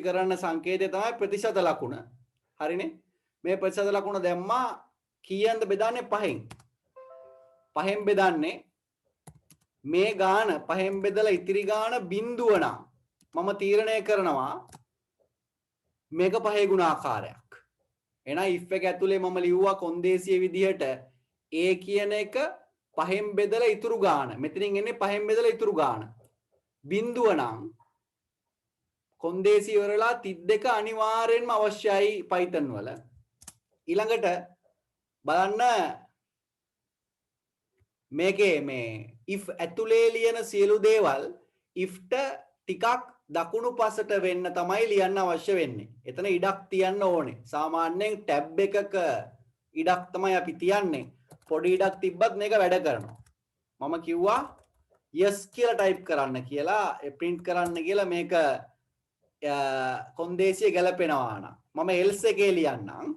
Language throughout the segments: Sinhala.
කරන සංකේතය තමයි ප්‍රතිශත ලකුණ. හරිනේ? මේ ප්‍රතිශත ලකුණ දැම්මා කීයෙන්ද බෙදන්නේ 5න්. 5න් බෙදන්නේ මේ ගාන 5න් බෙදලා ඉතිරි ගාන බිඳුව නම් මම තීරණය කරනවා මේක 5 ගුණාකාරයක්. එහෙනම් if එක ඇතුලේ මම ලිව්වා කොන්දේසිය විදිහට a කියන එක 5න් බෙදලා ඉතුරු ගාන. මෙතනින් එන්නේ 5න් බෙදලා ඉතුරු ගාන. බිඳුව නම් කොන්දේසි ඉවරලා 32 අනිවාර්යෙන්ම අවශ්‍යයි Python වල. ඊළඟට බලන්න මේකේ මේ if ඇතුලේ ලියන සියලු දේවල් if-ට ටිකක් දකුණු පසට වෙන්න තමයි ලියන්න අවශ්‍ය වෙන්නේ. එතන ඉඩක් තියන්න ඕනේ. සාමාන්‍යයෙන් ටැබ් එකක ඉඩක් තමයි අපි තියන්නේ. පොඩි ඉඩක් තිබ්බත් මේක වැඩ කරනවා. මම කිව්වා yes කියලා ටයිප් කරන්න කියලා, print කරන්න කියලා මේක කොන්දේසිය ගැලපෙනවා නම්. මම else එකේ ලියන්නම්.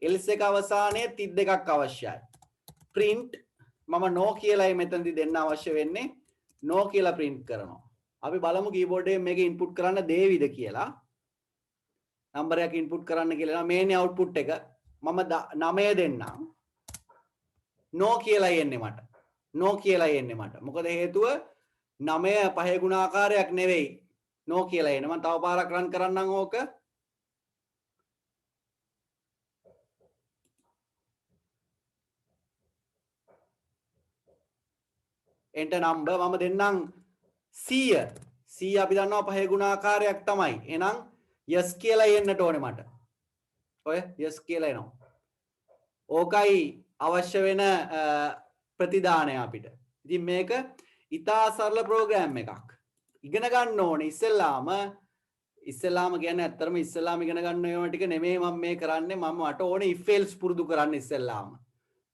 else එක අවසානයේ 32ක් අවශ්‍යයි. print මම no කියලායි මෙතනදී දෙන්න අවශ්‍ය වෙන්නේ. no කියලා print කරනවා. අපි බලමු keyboard එකෙන් මේක input කරන්න දෙවිද කියලා. නම්බර් එකක් input කරන්න කියලා. මේනේ output එක. මම 9 දෙන්නම්. no කියලායි එන්නේ මට. no කියලායි එන්නේ මට. මොකද හේතුව 9 5 ගුණාකාරයක් නෙවෙයි. no කියලා එන්නේ. මම තව පාරක් run කරන්නම් ඕක. enter number මම දෙන්නම් 100. 100 අපි දන්නවා 5 ගුණාකාරයක් තමයි. එහෙනම් yes කියලා එන්නට ඕනේ මට. ඔය yes කියලා එනවා. ඕකයි අවශ්‍ය වෙන ප්‍රතිදානය අපිට. ඉතින් මේක ඉතා සරල ප්‍රෝග්‍රෑම් එකක්. ඉගෙන ගන්න ඕනේ ඉස්සෙල්ලාම කියන්නේ ඇත්තටම ඉස්සෙල්ලාම ඉගෙන ගන්න ඒවා ටික නෙමෙයි මම මේ කරන්නේ. මම මට ඕනේ if else පුරුදු කරන්න ඉස්සෙල්ලාම.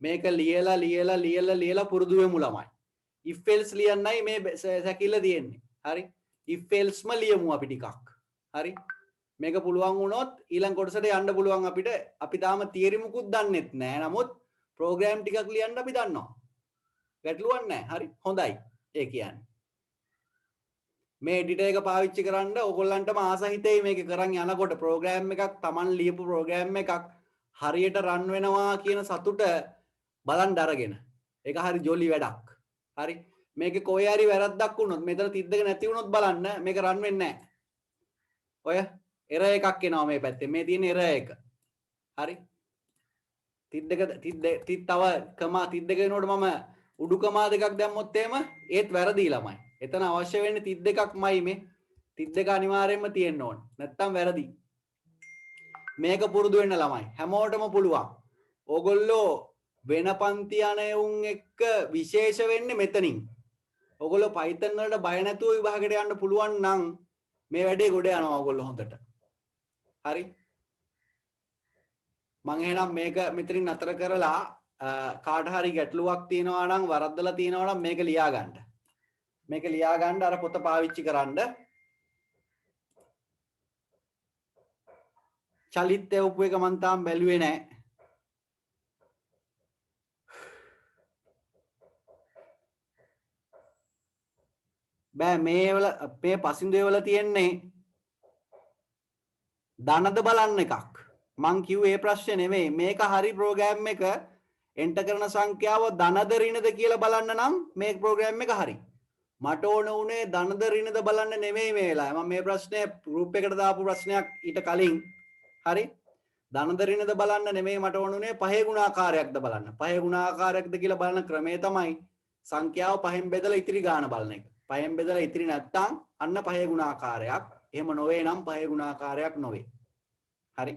මේක ලියලා පුරුදු වෙමු ළමයි. if else ලියන්නයි මේ සැකිල්ල තියෙන්නේ. හරි? if else ම ලියමු අපි ටිකක්. හරි? මේක පුළුවන් වුණොත් ඊළඟ කොටසට යන්න පුළුවන් අපිට. අපි තාම තියරි මුකුත් දන්නෙත් නෑ. නමුත් ප්‍රෝග්‍රෑම් ටිකක් ලියන්න අපි දන්නවා. ගැටලුවක් නෑ. හරි? හොඳයි. ඒ කියන්නේ. මේ එඩිටර් එක පාවිච්චි කරන්න ඕගොල්ලන්ටම ආස හිතෙයි මේක කරන් යනකොට ප්‍රෝග්‍රෑම් එකක් Taman ලියපු ප්‍රෝග්‍රෑම් එකක් හරියට රන් වෙනවා කියන සතුට බලන් අරගෙන. ඒක හරි ජොලි වැඩක්. හරි? මේකේ කොහේ හරි වැරද්දක් වුණොත් මෙතන 32 නැති වුණොත් බලන්න මේක රන් වෙන්නේ නැහැ. ඔය error එකක් එනවා මේ පැත්තේ. මේ තියෙන error එක. හරි? 32 තව කමා 32 වෙනකොට මම උඩු කමා දෙකක් දැම්මොත් එහෙම ඒත් වැරදි ළමයි. එතන අවශ්‍ය වෙන්නේ 32ක්මයි මේ. 32 අනිවාර්යයෙන්ම තියෙන්න ඕන. නැත්තම් වැරදි. මේක පුරුදු වෙන්න ළමයි. හැමෝටම පුළුවන්. ඕගොල්ලෝ වෙන පන්ති යන උන් එක්ක විශේෂ වෙන්නේ මෙතනින්. ඕගොල්ලෝ Python වලට බය නැතුව විභාගයට යන්න පුළුවන් නම් මේ වැඩේ ගොඩ යනවා ඕගොල්ලෝ හොඳට. හරි? මම එහෙනම් මේක මෙතනින් නතර කරලා කාට හරි ගැටලුවක් තියෙනවා නම් වරද්දලා තියෙනවා නම් මේක ලියා ගන්න. මේක ලියා ගන්න අර පොත පාවිච්චි කරන්න. චලිත් එවපු එක මම තාම බැලුවේ නැහැ. බෑ මේ පසින්දුවේ වල තියෙන්නේ ධනද බලන්න එකක්. මං කිව්වේ ඒ ප්‍රශ්නේ නෙමෙයි. මේක හරි ප්‍රෝග්‍රෑම් එක එන්ටර් කරන සංඛ්‍යාව ධනද ඍණද කියලා බලන්න නම් මේ ප්‍රෝග්‍රෑම් එක හරි. මට ඕන උනේ ධනද ඍණද බලන්න නෙමෙයි මේ වෙලාවේ. මම මේ ප්‍රශ්නේ ගෲප් එකට දාපු ප්‍රශ්නයක් ඊට කලින්. හරි? ධනද ඍණද බලන්න නෙමෙයි මට ඕන උනේ පහේ ගුණාකාරයක්ද බලන්න. පහේ ගුණාකාරයක්ද කියලා බලන ක්‍රමය තමයි සංඛ්‍යාව පහෙන් බෙදලා ඉතිරි ගාන බලන එක. පහෙන් බෙදලා ඉතිරි නැත්තම් අන්න පහේ ගුණාකාරයක්. එහෙම නොවේ නම් පහේ ගුණාකාරයක් නොවේ. හරි?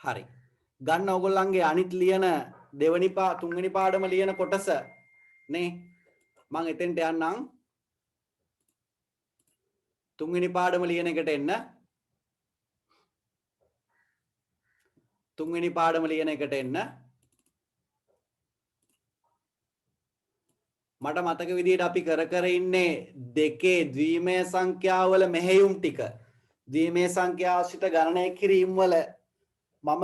හරි. ගන්න ඕගොල්ලන්ගේ අනිත් ලියන තුන්වෙනි පාඩම ලියන කොටස නේ. මම එතෙන්ට යන්නම්. තුන්වෙනි පාඩම ලියන එකට එන්න. තුන්වෙනි පාඩම ලියන එකට එන්න. මට මතක විදිහට අපි කර ඉන්නේ දෙකේ ද්විමය සංඛ්‍යාවල මෙහෙයුම් ටික. ද්විමය සංඛ්‍යාශ්‍රිත ගණනය කිරීම වල මම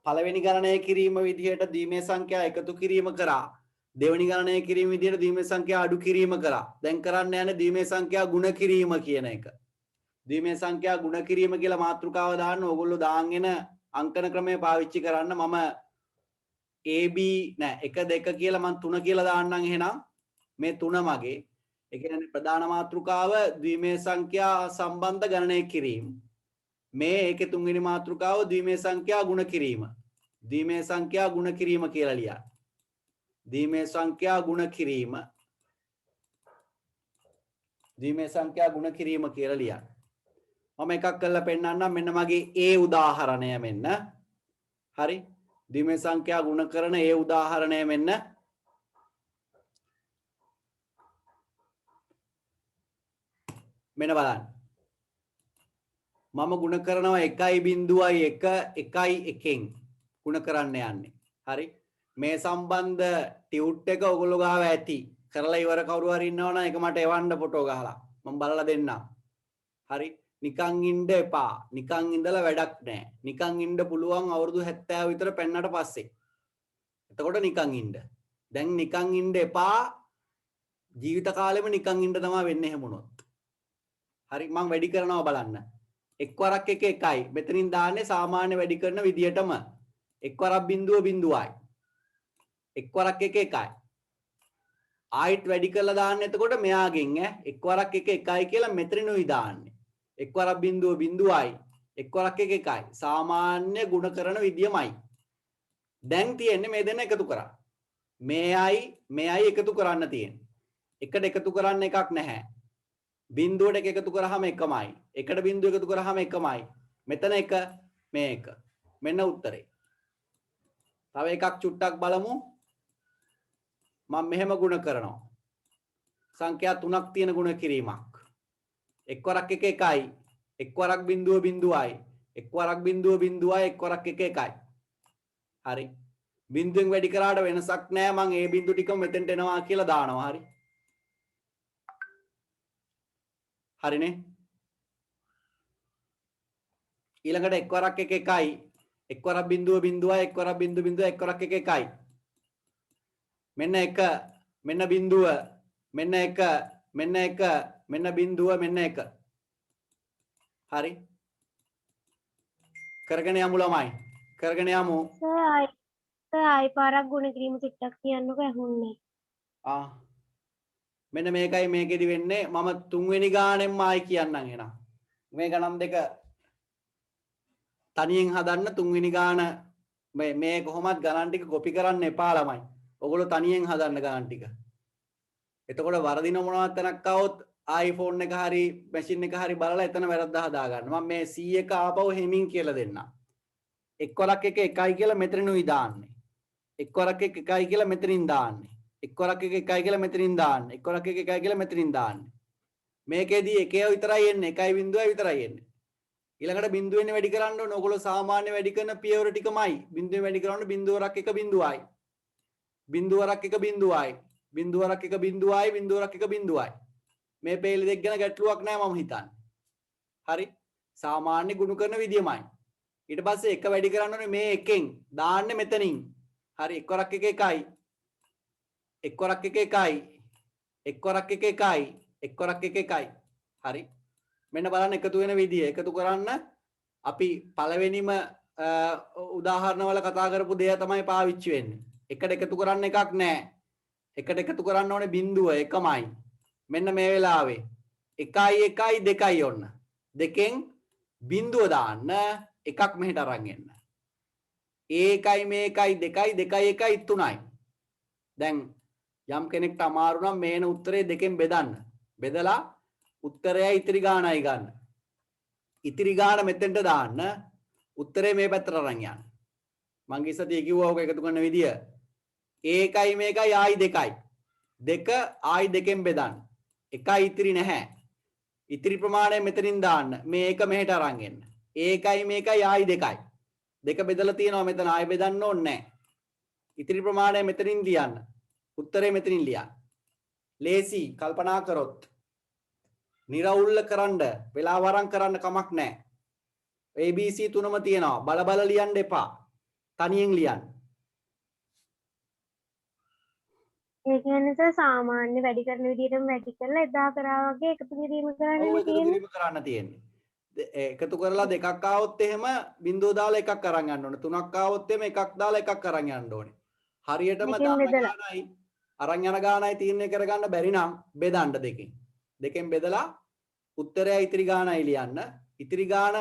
පළවෙනි ගණනය කිරීම විදිහට දීමේ සංඛ්‍යා එකතු කිරීම කරා. දෙවෙනි ගණනය කිරීම විදිහට දීමේ සංඛ්‍යා අඩු කිරීම කරා. දැන් කරන්න යන්නේ දීමේ සංඛ්‍යා ගුණ කිරීම කියන එක. දීමේ සංඛ්‍යා ගුණ කිරීම කියලා මාතෘකාව දාන්න ඕගොල්ලෝ දාගෙන අංකන ක්‍රමය පාවිච්චි කරන්න. මම AB නෑ 1 2 කියලා මම 3 කියලා දාන්නම් එහෙනම්. මේ 3 මගේ. ඒ කියන්නේ ප්‍රධාන මාතෘකාව ද්විමේය සංඛ්‍යා සම්බන්ධ ගණනය කිරීම. මේ ඒකේ තුන්වෙනි මාතෘකාව ද්විමේය සංඛ්‍යා ගුණ කිරීම. ද්විමේය සංඛ්‍යා ගුණ කිරීම කියලා ලියන්න. ද්විමේය සංඛ්‍යා ගුණ කිරීම. ද්විමේය සංඛ්‍යා ගුණ කිරීම කියලා ලියන්න. මම එකක් කරලා පෙන්නන්නම්. මෙන්න මගේ A උදාහරණය මෙන්න. හරි. ද්විමේය සංඛ්‍යා ගුණ කරන A උදාහරණය මෙන්න. මෙන්න බලන්න. මම ගුණ කරනවා 1.1 ගුණ කරන්න යන්නේ. හරි. මේ සම්බන්ධ ටියුට් එක ඔයගොල්ලෝ ගාව ඇති. කරලා ඉවර කවුරු හරි ඉන්නවනම් ඒක මට එවන්න ෆොටෝ ගහලා. මම බලලා දෙන්නම්. හරි. නිකන් ඉන්න එපා. නිකන් ඉඳලා වැඩක් නැහැ. නිකන් ඉන්න පුළුවන් අවුරුදු 70 විතර පෙන්නට පස්සේ. එතකොට නිකන් ඉන්න. දැන් නිකන් ඉන්න එපා. ජීවිත කාලෙම නිකන් ඉන්න තමයි වෙන්නේ එහෙම වුණොත්. හරි. මම වැඩි කරනවා බලන්න. එක් වරක් 1 මෙතනින් දාන්නේ සාමාන්‍ය වැඩි කරන විදියටම. එක් වරක් බිඳුව බිඳුවයි. එක් වරක් 1 ආයිත් වැඩි කරලා දාන්න. එතකොට මෙයාගෙන් එක් වරක් 1 කියලා මෙතනිනුයි දාන්නේ. එක් වරක් බිඳුව බිඳුවයි. එක් වරක් 1 සාමාන්‍ය ගුණ කරන විදියමයි. දැන් තියෙන්නේ මේ දෙන්න එකතු කරා. මේයි එකතු කරන්න තියෙන්නේ. එකට එකතු කරන්න එකක් නැහැ. බිඳුවට එකතු කරාම එකමයි. එකට බිඳුව එකතු කරාම එකමයි. මෙතන එක මේ එක. මෙන්න උත්තරේ. තව එකක් චුට්ටක් බලමු. මම මෙහෙම ගුණ කරනවා. සංඛ්‍යා 3ක් තියෙන ගුණ කිරීමක්. එක් වරක් 1 එක් වරක් බිඳුව බිඳුවයි. එක් වරක් බිඳුව බිඳුවයි. එක් වරක් 1 හරි. බිඳුවෙන් වැඩි කරාට වෙනසක් නැහැ. මම ඒ බිඳු ටික මෙතෙන්ට එනවා කියලා දානවා. හරි. හරිනේ. ඊළඟට එක් වරක් 1 එක් වරක් බිඳුව බිඳුවයි. එක් වරක් බිඳුව බිඳුව. එක් වරක් 1 මෙන්න 1 මෙන්න බිඳුව මෙන්න 1 මෙන්න 1 මෙන්න බිඳුව මෙන්න 1. හරි. කරගෙන යමු ළමයි. කරගෙන යමු. ආයි පාරක් ගුණ කිරීම චුට්ටක් කියන්නකෝ ඇහුන්නේ. මෙන්න මේකයි මේකෙදි වෙන්නේ. මම තුන්වෙනි ගානෙන්ම ආයි කියන්නම් එහෙනම්. මේ ගණන් දෙක තනියෙන් හදන්න තුන්වෙනි ගාන මේ කොහොමත් ගණන් ටික කොපි කරන්න එපා ළමයි. ඔයගොල්ලෝ තනියෙන් හදන්න ගණන් ටික. එතකොට වරදින මොනවත් තැනක් આવොත් iPhone එක හරි මැෂින් එක හරි බලලා එතන වැරද්ද හදා ගන්න. මම මේ C එක ආපහු හෙමින් කියලා දෙන්නම්. එක් වරක් 1 කියලා මෙතනිනුයි දාන්නේ. එක් වරක් 1 කියලා මෙතනින් දාන්නේ. එක් වරක් 1 කියලා මෙතනින් දාන්නේ. එක් වරක් 1 කියලා මෙතනින් දාන්නේ. මේකෙදී එකේ විතරයි එන්නේ. 1.0 විතරයි එන්නේ. ඊළඟට බිඳුවෙන් වැඩි කරන්න ඕන. ඔයගොල්ලෝ සාමාන්‍ය වැඩි කරන පියවර ටිකමයි. බිඳුවෙන් වැඩි කරනකොට බිඳුවරක් 1 බිඳුවයි. බිඳුවරක් 1 බිඳුවයි. බිඳුවරක් 1 බිඳුවයි. බිඳුවරක් 1 බිඳුවයි. මේ පේලි දෙක ගැන ගැටලුවක් නැහැ මම හිතන්නේ. හරි. සාමාන්‍ය ගුණ කරන විදියමයි. ඊට පස්සේ එක වැඩි කරන්න ඕනේ මේ එකෙන් දාන්නේ මෙතනින්. හරි. එක් වරක් 1 එක් වරක් 1 එක් වරක් 1 එක් වරක් 1 හරි. මෙන්න බලන්න එකතු වෙන විදිය. එකතු කරන්න අපි පළවෙනිම උදාහරණ වල කතා කරපු දේ තමයි පාවිච්චි වෙන්නේ. එකට එකතු කරන්න එකක් නැහැ. එකට එකතු කරන්න ඕනේ බිඳුව එකමයි. මෙන්න මේ වෙලාවේ 1 1 2 ඔන්න. දෙකෙන් බිඳුව දාන්න එකක් මෙහෙට අරන් එන්න. ඒකයි මේකයි 2 2 1 3යි. දැන් යම් කෙනෙක්ට අමාරු නම් මේන උත්තරේ දෙකෙන් බෙදන්න. බෙදලා උත්තරයයි ඉතිරි ගානයි ගන්න. ඉතිරි ගාන මෙතෙන්ට දාන්න. උත්තරේ මේ පැත්තට අරන් යන්න. මං ඉස්සතිය කිව්වා ඔක එකතු කරන විදිය. ඒකයි මේකයි ආයි 2යි. 2 ආයි 2කින් බෙදන්න. 1යි ඉතිරි නැහැ. ඉතිරි ප්‍රමාණය මෙතනින් දාන්න. මේ එක මෙහෙට අරන් එන්න. ඒකයි මේකයි ආයි 2යි. 2 බෙදලා තියෙනවා මෙතන ආයි බෙදන්න ඕනේ නැහැ. ඉතිරි ප්‍රමාණය මෙතනින් ලියන්න. උත්තරේ මෙතනින් ලියන්න. ලේසි කල්පනා කරොත්. නිරවුල්ල කරන්න වෙලා වරන් කරන්න කමක් නැහැ. ABC තුනම තියෙනවා. බල බල ලියන්න එපා. තනියෙන් ලියන්න. ඒ කියන්නේ සර් සාමාන්‍ය වැඩි කරන විදිහටම වැඩි කරලා එදා කරා වගේ එකතු කිරීම ඔව් කරන්නනේ එකතු තියෙන්නේ. කිරීම කරන්න තියෙන්නේ. එකතු කරලා දෙකක් ආවොත් එහෙම බිංදුව දාලා එකක් අරන් යන්න ඕනේ. තුනක් ආවොත් එහෙම එකක් දාලා එකක් අරන් යන්න ඕනේ. හරියටම දෙකෙන් දාන බෙදලා. ගානයි අරන් යන ගානයි තීරණය කරගන්න බැරි නම් බෙදන්න දෙකෙන්. දෙකෙන් බෙදලා උත්තරය ඉතිරි ගානයි ලියන්න. ඉතිරි ගාන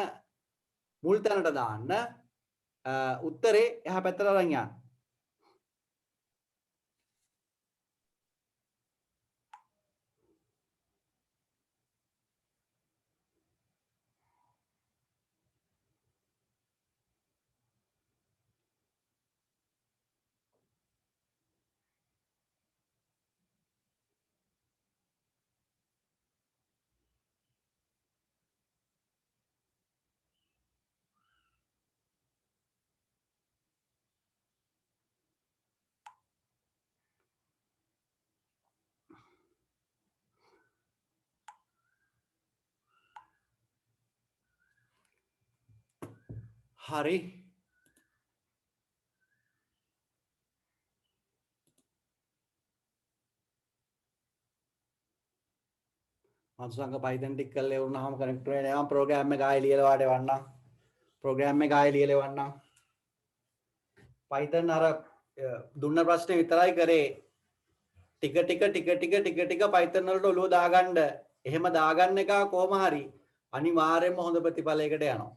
මුල් තැනට දාන්න. උත්තරේ එහා පැත්තට අරන් යන්න. හරි. මත්සංග Python ටික කරලා වුණාම කනෙක්ට් වෙන්නේ නැහැ. ප්‍රෝග්‍රෑම් එක ආයෙ ලියලා වාට එවන්නම්. ප්‍රෝග්‍රෑම් එක ආයෙ ලියලා එවන්නම්. Python අර දුන්න ප්‍රශ්නේ විතරයි කරේ. ටික ටික Python වලට ඔලුව දාගන්න. එහෙම දාගන්න එක කොහොම හරි අනිවාර්යයෙන්ම හොඳ ප්‍රතිඵලයකට යනවා.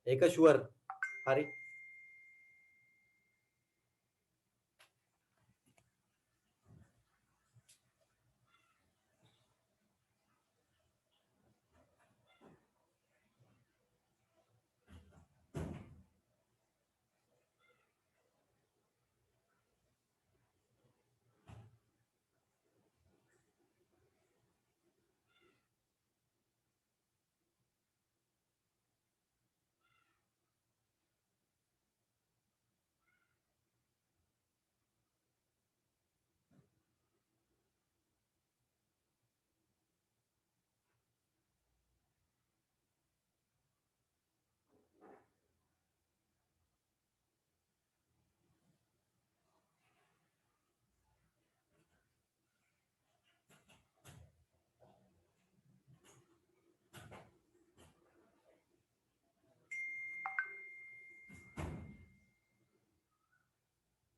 ඒක ෂුවර්. හරි.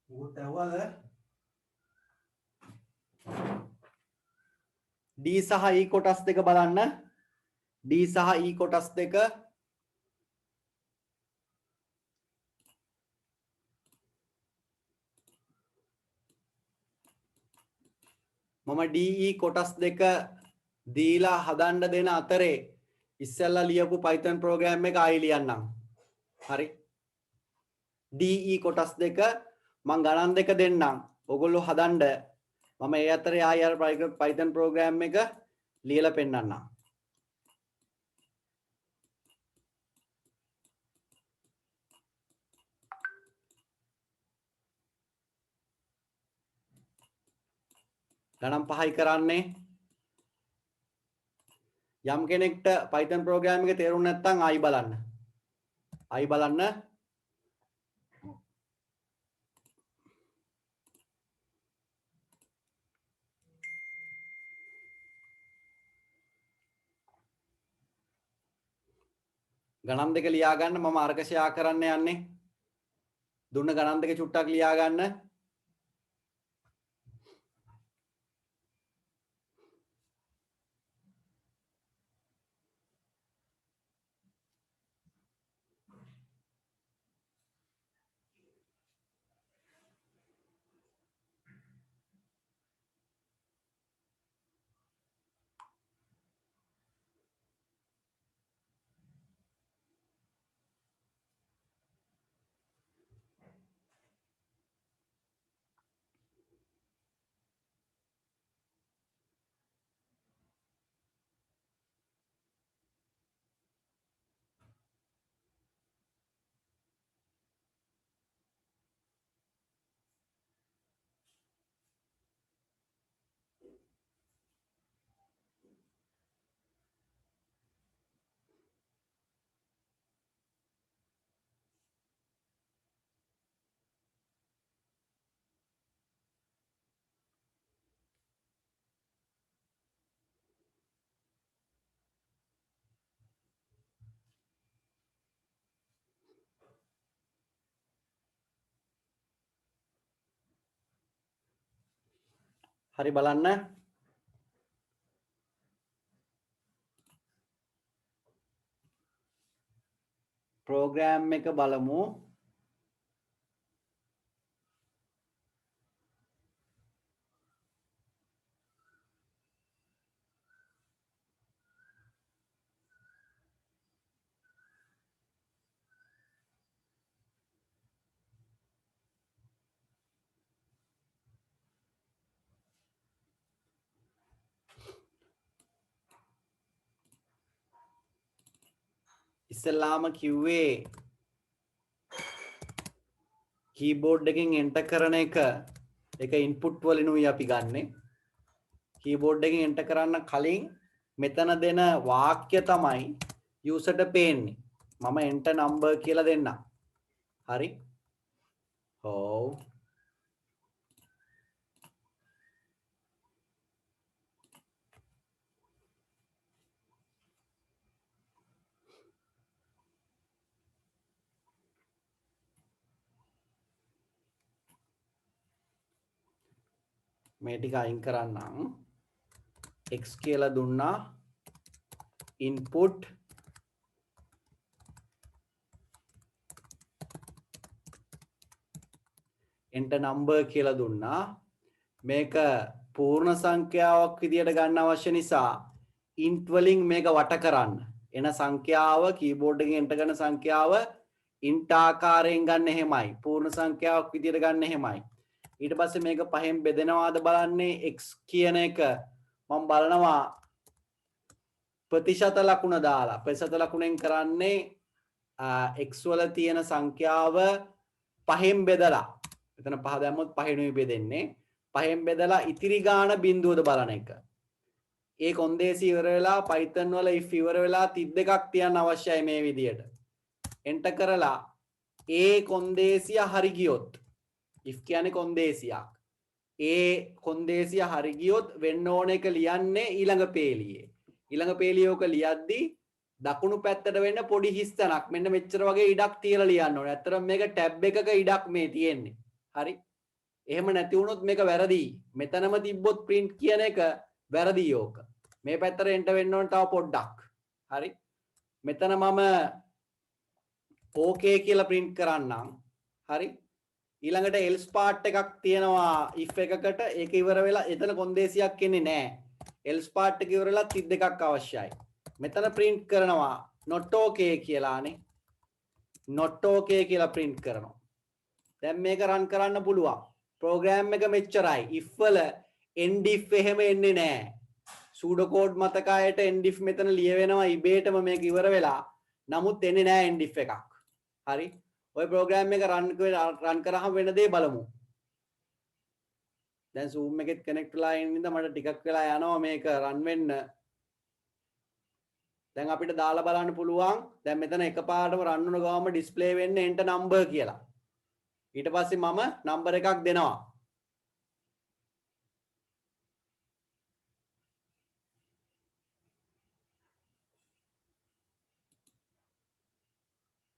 මොකද ඇහුවද? D සහ E කොටස් දෙක බලන්න. D සහ E කොටස් දෙක මම DE කොටස් දෙක දීලා හදන්න දෙන අතරේ ඉස්සෙල්ලා ලියපු Python program එක ආයෙ ලියන්නම්. හරි. DE කොටස් දෙක මම ගණන් දෙක දෙන්නම්. ඔයගොල්ලෝ හදන්න. මම ඒ අතරේ ආයෙ අර Python program එක ලියලා පෙන්නන්නම්. ගණන් පහයි කරන්නේ. යම් කෙනෙක්ට Python program එක තේරුම් නැත්නම් ආයි බලන්න. ආයි බලන්න. ගණන් දෙක ලියා ගන්න. මම අර්ග ෂෙයා කරන්න යන්නේ. දුන්න ගණන් දෙක චුට්ටක් ලියා ගන්න. හරි බලන්න. ප්‍රෝග්‍රෑම් එක බලමු. ඉස්සෙල්ලාම කිව්වේ කීබෝඩ් එකෙන් එන්ටර් කරන එක ඉන්පුට් වලිනුයි අපි ගන්නෙ. කීබෝඩ් එකෙන් එන්ටර් කරන්න කලින් මෙතන දෙන වාක්‍ය තමයි යූසර්ට පේන්නේ. මම එන්ටර් නම්බර් කියලා දෙන්නම්. හරි? ඔව්. මේ ටික අයින් කරන්නම්. x කියලා දුන්නා input enter number කියලා දුන්නා. මේක පූර්ණ සංඛ්‍යාවක් විදියට ගන්න අවශ්‍ය නිසා int වලින් මේක වට කරන්න. එන සංඛ්‍යාව කීබෝඩ් එකෙන් enter කරන සංඛ්‍යාව int ආකාරයෙන් ගන්න එහෙමයි. පූර්ණ සංඛ්‍යාවක් විදියට ගන්න එහෙමයි. ඊට පස්සේ මේක පහෙන් බෙදෙනවාද බලන්නේ x කියන එක මම බලනවා ප්‍රතිශත ලකුණ දාලා. ප්‍රතිශත ලකුණෙන් කරන්නේ x වල තියෙන සංඛ්‍යාව පහෙන් බෙදලා. එතන පහ දැම්මොත් පහෙනුයි බෙදෙන්නේ. පහෙන් බෙදලා ඉතිරි ගාන බිඳුවද බලන එක. ඒ කොන්දේසි ඉවර වෙලා Python වල if ඉවර වෙලා 32ක් තියන්න අවශ්‍යයි මේ විදියට. enter කරලා ඒ කොන්දේසිය හරි ගියොත් if කියන්නේ කොන්දේසියක්. ඒ කොන්දේසිය හරි ගියොත් වෙන්න ඕන එක ලියන්නේ ඊළඟ පේලියේ. ඊළඟ පේලිය ඔක ලියද්දි දකුණු පැත්තට වෙන්න පොඩි හිස් තැනක් මෙන්න මෙච්චර වගේ ඉඩක් තියලා ලියන්න ඕනේ. ඇත්තටම මේක ටැබ් එකක ඉඩක් මේ තියෙන්නේ. හරි? එහෙම නැති වුණොත් මේක වැරදි. මෙතනම තිබ්බොත් print කියන එක වැරදි ඕක. මේ පැත්තට එන්ට වෙන්න ඕන තව පොඩ්ඩක්. හරි? මෙතන මම okay කියලා print කරන්නම්. හරි? ඊළඟට else part එකක් තියෙනවා if එකකට. ඒක ඉවර වෙලා එතන කොන්දේසියක් එන්නේ නැහැ. else part එක ඉවර වෙලා 32ක් අවශ්‍යයි. මෙතන print කරනවා not okay කියලානේ. not okay කියලා print කරනවා. දැන් මේක run කරන්න පුළුවන්. program එක මෙච්චරයි. if වල end if එහෙම එන්නේ නැහැ. pseudo code මතකයට end if මෙතන ලියවෙනවා ඉබේටම මේක ඉවර වෙලා. නමුත් එන්නේ නැහැ end if එකක්. හරි? ඔය program එක run කරාම වෙන දේ බලමු. දැන් zoom එකෙත් connect වෙලා ඉන්න ඉඳන් මට ටිකක් වෙලා යනවා මේක run වෙන්න. දැන් අපිට දාලා බලන්න පුළුවන්. දැන් මෙතන එකපාරටම run වුණ ගාම display වෙන්නේ enter number කියලා. ඊට පස්සේ මම number එකක් දෙනවා.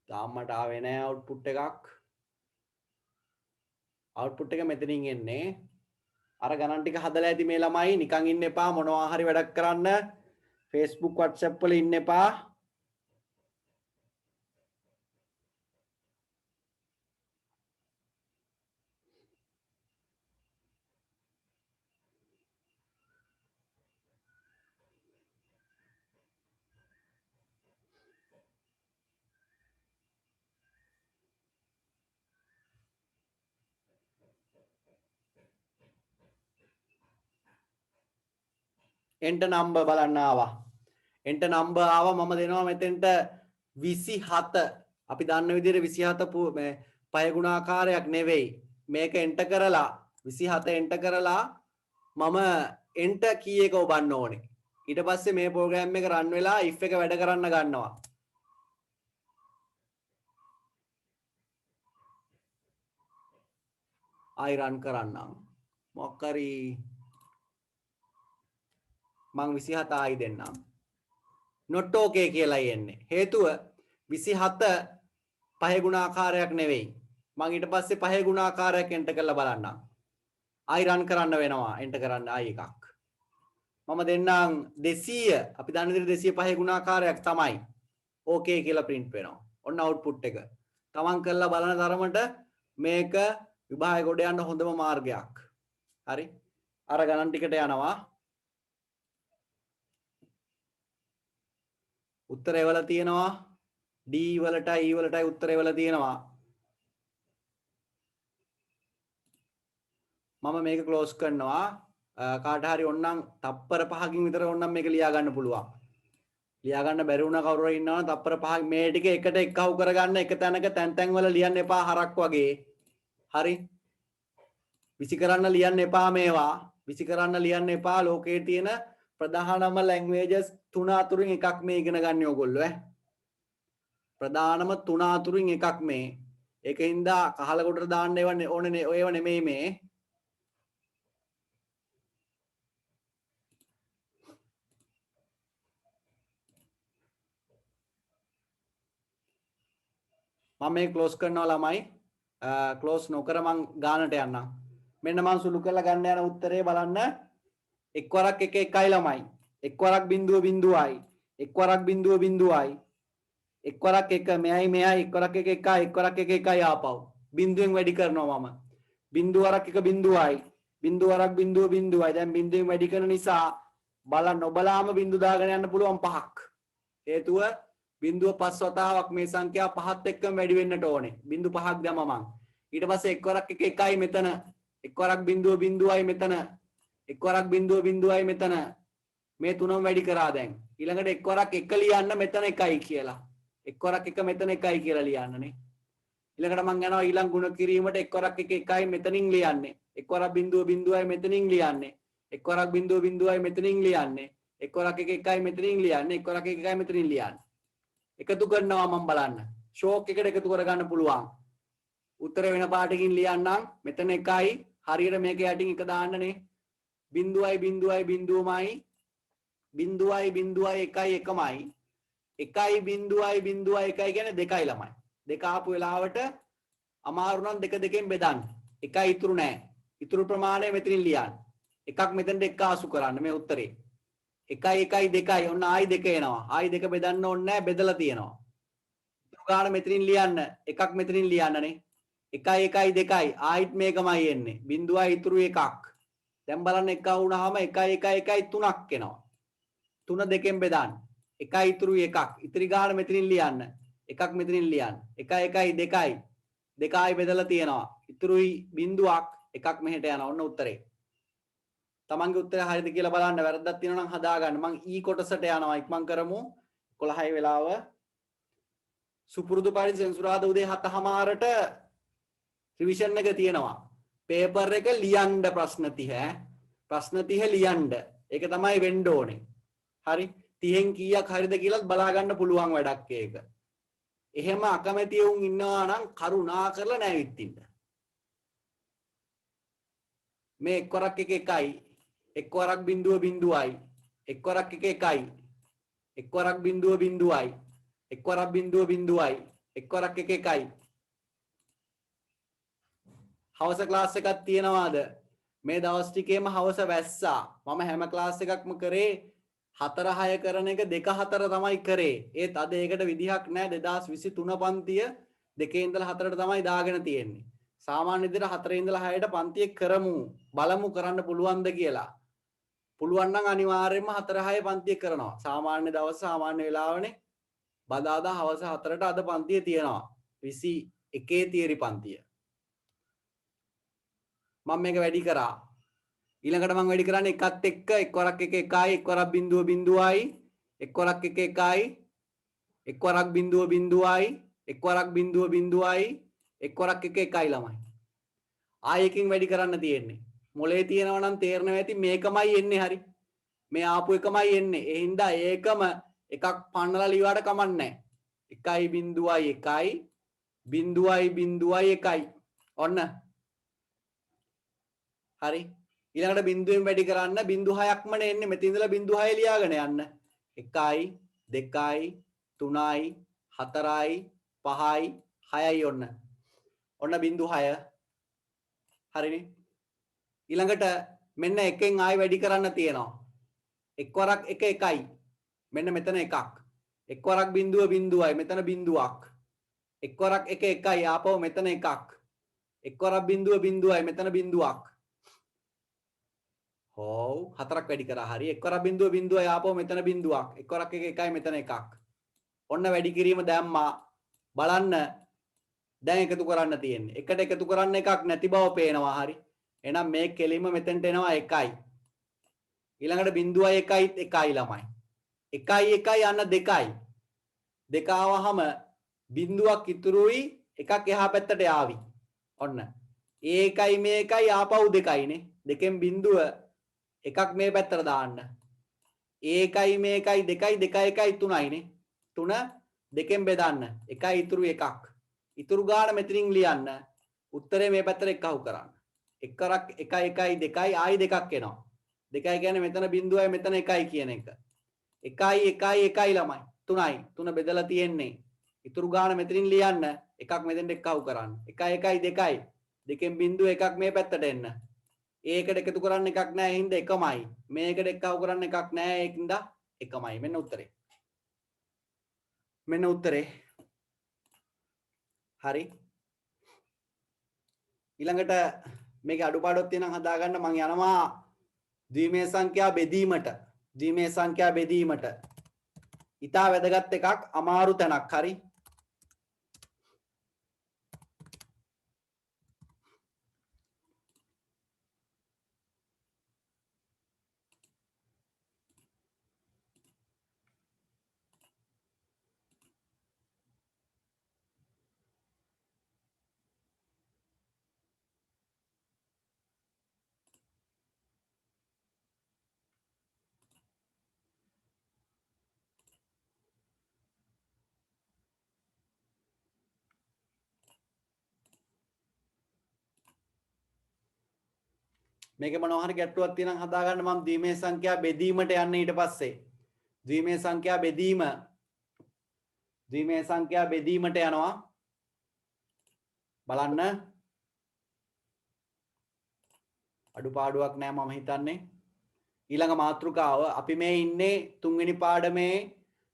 තාම මට ආවේ නැහැ output එකක්. output එක මෙතනින් එන්නේ. අර ගණන් ටික හදලා ඇති මේ ළමයි නිකන් ඉන්න එපා මොනවා හරි වැඩක් කරන්න. Facebook WhatsApp වල ඉන්න එපා. enter number බලන්න ආවා. enter number ආවා මම දෙනවා මෙතෙන්ට 27. අපි දන්න විදිහට 27 මේ පය ගුණාකාරයක් නෙවෙයි. මේක enter කරලා 27 enter කරලා මම enter key එක ඔබන්න ඕනේ. ඊට පස්සේ මේ program එක run වෙලා if එක වැඩ කරන්න ගන්නවා. ආයි run කරන්නම්. මොකක් හරි මං 27 ආයි දෙන්නම්. not okay කියලා එන්නේ. හේතුව 27 පහ ගුණාකාරයක් නෙවෙයි. මං ඊට පස්සේ පහ ගුණාකාරයක් එන්ටර් කරලා බලන්නම්. ආයි රන් කරන්න වෙනවා එන්ටර් කරන්න ආයි එකක් මම දෙන්නම් 200 අපි දන්න විදිහට 205 ගුණාකාරයක් තමයි ඕකේ කියලා print වෙනවා ඔන්න output එක තමන් කරලා බලන තරමට මේක විභාගය කොට යන්න හොඳම මාර්ගයක් හරි අර ගණන් ටිකට යනවා උත්තරය වල තියෙනවා D වලටයි E වලටයි උත්තරය වල තියෙනවා මම මේක ක්ලෝස් කරනවා කාට හරි ඕනනම් තප්පර 5කින් විතර ඕනනම් මේක ලියා ගන්න පුළුවන් ලියා ගන්න බැරි වුණා කවුරු හරි ඉන්නවනම් තප්පර 5 මේ ටික එකට එක්කහුව කරගන්න එක තැනක තැන් තැන් වල ලියන්න එපා හරක් වගේ හරි විසි කරන්න ලියන්න එපා මේවා විසි කරන්න ලියන්න එපා ලෝකයේ තියෙන ප්‍රධානම ලැන්ග්වේජස් 3 අතුරින් එකක් මේ ඉගෙන ගන්න ඕගොල්ලෝ ප්‍රධානම 3 අතුරින් එකක් මේ ඒකින්ද කහල කොටට දාන්න ඕනේ ඔයව නෙමෙයි මේ මම මේ ක්ලෝස් කරනවා ළමයි ක්ලෝස් නොකර මං ගානට යන්නම් මෙන්න මං සුළු කරලා ගන්න යන උත්තරේ බලන්න එක් වරක් 1 1යි ළමයි එක් වරක් බිඳුව බිඳුවයි එක් වරක් බිඳුව බිඳුවයි එක් වරක් 1 මෙයයි මෙයයි එක් වරක් 1 1යි එක් වරක් 1 1යි ආපහු බිඳුවෙන් වැඩි කරනවා මම බිඳුව වරක් 1 බිඳුවයි බිඳුව වරක් බිඳුව බිඳුවයි දැන් බිඳුවෙන් වැඩි කරන නිසා බලන්න නොබලාම බිඳු දාගෙන යන්න පුළුවන් 5ක් හේතුව බිඳුව 5 වතාවක් මේ සංඛ්‍යා පහත් එක්කම වැඩි වෙන්නට ඕනේ. බිඳු 5ක් දැම්මම මං. ඊට පස්සේ එක් වරක් 1 1යි මෙතන. එක් වරක් බිඳුව බිඳුවයි මෙතන. එක් වරක් බිඳුව බිඳුවයි මෙතන. මේ තුනම වැඩි කරා දැන්. ඊළඟට එක් වරක් 1 ලියන්න මෙතන 1යි කියලා. එක් වරක් 1 මෙතන 1යි කියලා ලියන්නනේ. ඊළඟට මං යනවා ඊළඟ ගුණ කිරීමට එක් වරක් 1 1යි මෙතනින් ලියන්නේ. එක් වරක් බිඳුව බිඳුවයි මෙතනින් ලියන්නේ. එක් වරක් බිඳුව බිඳුවයි මෙතනින් ලියන්නේ. එක් වරක් 1 1යි මෙතනින් ලියන්නේ. එක් වරක් 1 1යි මෙතනින් ලියන්නේ. එකතු කරනවා මම බලන්න ෂෝක් එකට එකතු කරගන්න පුළුවන් උත්තර වෙන පාටකින් ලියන්නම් මෙතන 1යි හරියට මේක යටින් එක දාන්නනේ බිඳුවයි බිඳුවයි බිඳුවමයි බිඳුවයි බිඳුවයි 1යි එකමයි 1යි බිඳුවයි බිඳුවයි 1යි කියන්නේ 2යි ළමයි දෙක ආපු වෙලාවට අමාරු නම් දෙක දෙකෙන් බෙදන්න 1යි ඉතුරු නැහැ ඉතුරු ප්‍රමාණය මෙතනින් ලියන්න එකක් මෙතනට එක ආසු කරන්න මේ උත්තරේ 1යි 1යි 2යි ඔන්න ආයි 2 එනවා ආයි 2 බෙදන්න ඕනේ නැහැ බෙදලා තියෙනවා ඉතුරු ගාන මෙතනින් ලියන්න එකක් මෙතනින් ලියන්නනේ 1යි 1යි 2යි ආයිත් මේකමයි එන්නේ බිඳුවයි ඉතුරු එකක් දැන් බලන්න එක වුණාම 1යි 1යි 1යි 3ක් එනවා 3 දෙකෙන් බෙදන්න 1යි ඉතුරු එකක් ඉතිරි ගාන මෙතනින් ලියන්න එකක් මෙතනින් ලියන්න 1යි 1යි 2යි 2 ආයි බෙදලා තියෙනවා ඉතුරුයි බිඳුවක් එකක් මෙහෙට යනවා ඔන්න උත්තරේ තමන්ගේ උත්තරය හරියද කියලා බලන්න වැරද්දක් තියෙනවා නම් හදාගන්න මං ඊ කොටසට යනවා ඉක්මන් කරමු 11යි වෙලාව සුපුරුදු පරිදි සෙන්සුරාදා උදේ 7:00ට රිවිෂන් එක තියෙනවා පේපර් එක ලියන්න ප්‍රශ්න 30 ලියන්න ඒක තමයි වෙන්න ඕනේ හරි 30න් කීයක් හරියද කියලාත් බලා ගන්න පුළුවන් වැඩක් ඒක එහෙම අකමැති වුන් ඉන්නවා නම් කරුණා කරලා නැවිත්තින්න මේ එක් වරක් 1 1යි එක් වරක් බිඳුව බිඳුවයි එක් වරක් 1 1යි එක් වරක් බිඳුව බිඳුවයි එක් වරක් බිඳුව බිඳුවයි එක් වරක් 1 1යි හවස ක්ලාස් එකක් තියෙනවාද මේ දවස් ටිකේම හවස වැස්සා මම හැම ක්ලාස් එකක්ම කරේ 4 6 කරන එක 2 4 තමයි කරේ ඒත් අද ඒකට විදිහක් නැහැ 2023 පන්තිය 2 ඉඳලා 4ට තමයි දාගෙන තියෙන්නේ සාමාන්‍ය විදිහට 4 ඉඳලා 6ට පන්තිය කරමු බලමු කරන්න පුළුවන්ද කියලා පුළුවන් නම් අනිවාර්යයෙන්ම 4 6 පන්තිය කරනවා සාමාන්‍ය දවස් සාමාන්‍ය වෙලාවනේ බදාදා හවස 4ට අද පන්තිය තියෙනවා 21 තියරි පන්තිය මම මේක වැඩි කරා ඊළඟට මම වැඩි කරන්නේ එකත් එක්ක එක් වරක් 1 1යි එක් වරක් බිඳුව බිඳුවයි එක් වරක් 1 1යි එක් වරක් බිඳුව බිඳුවයි එක් වරක් බිඳුව බිඳුවයි එක් වරක් 1 1යි ළමයි ආයෙකින් වැඩි කරන්න තියෙන්නේ මොලේ තියෙනවා නම් තේරෙනවා ඇති මේකමයි එන්නේ හරි මේ ආපු එකමයි එන්නේ ඒ හින්දා ඒකම එකක් පන්නලා ලියවට කමන්නේ 1යි බිඳුවයි 1යි බිඳුවයි බිඳුවයි 1යි ඔන්න හරි ඊළඟට බිඳුවෙන් වැඩි කරන්න බිඳු 6ක්ම එන්නේ මෙතන ඉඳලා බිඳු 6 ලියාගෙන යන්න 1යි 2යි 3යි 4යි 5යි 6යි ඔන්න බිඳු 6 හරිනේ ඊළඟට මෙන්න එකෙන් ආයෙ වැඩි කරන්න තියෙනවා. එක්වරක් එක එකයි. මෙන්න මෙතන එකක්. එක්වරක් බිඳුව බිඳුවයි මෙතන බිඳුවක්. එක්වරක් එක එකයි ආපහු මෙතන එකක්. එක්වරක් බිඳුව බිඳුවයි මෙතන බිඳුවක්. ඔව් හතරක් වැඩි කරා හරි. එක්වරක් බිඳුව බිඳුවයි ආපහු මෙතන බිඳුවක්. එක්වරක් එක එකයි මෙතන එකක්. ඔන්න වැඩි කිරීම දැම්මා. බලන්න දැන් එකතු කරන්න තියෙන්නේ. එකට එකතු කරන්න එකක් නැති බව පේනවා හරි. එහෙනම් මේ කෙලින්ම මෙතෙන්ට එනවා එකයි. ඊළඟට බිඳුවයි එකයිත් එකයි ළමයි. එකයි එකයි යන දෙකයි. දෙක ආවහම බිඳුවක් ඉතුරුයි එකක් එහා පැත්තට යාවි. ඔන්න. ඒකයි මේකයි ආපහු දෙකයිනේ. දෙකෙන් බිඳුව එකක් මේ පැත්තට දාන්න. ඒකයි මේකයි දෙකයි දෙකයි එකයි තුනයිනේ. තුන දෙකෙන් බෙදන්න. එකයි ඉතුරු එකක්. ඉතුරු ගාන මෙතනින් ලියන්න. උත්තරේ මේ පැත්තට එක්කහු කරන්න. එක්කරක් එකයි එකයි දෙකයි ආයි දෙකක් එනවා. දෙකයි කියන්නේ මෙතන බිඳුවයි මෙතන එකයි කියන එක. එකයි එකයි එකයි ළමයි. තුනයි. තුන බෙදලා තියෙන්නේ. ඉතුරු ගාන මෙතනින් ලියන්න. එකක් මෙතෙන්ට එක්කහු කරන්න. එකයි එකයි දෙකයි. දෙකෙන් බිඳුව එකක් මේ පැත්තට එන්න. ඒකට එකතු කරන්න එකක් නැහැ හින්දා එකමයි. මේකට එක්කහු කරන්න එකක් නැහැ ඒකින්ද එකමයි. මෙන්න උත්තරේ. මෙන්න උත්තරේ. හරි. ඊළඟට මේකේ අඩුපාඩුවක් තියෙනම් හදාගන්න මම යනවා ද්විමේය සංඛ්‍යා බෙදීමට. ද්විමේය සංඛ්‍යා බෙදීමට. ඊටා වැදගත් එකක් අමාරු තැනක් හරි. මේක මොනවා හරි ගැටලුවක් තියෙනම් හදාගන්න මම ද්විමේය සංඛ්‍යා බෙදීමට යන්නේ ඊට පස්සේ. ද්විමේය සංඛ්‍යා බෙදීම ද්විමේය සංඛ්‍යා බෙදීමට යනවා. බලන්න. අඩුපාඩුවක් නෑ මම හිතන්නේ. ඊළඟ මාතෘකාව අපි මේ ඉන්නේ තුන්වෙනි පාඩමේ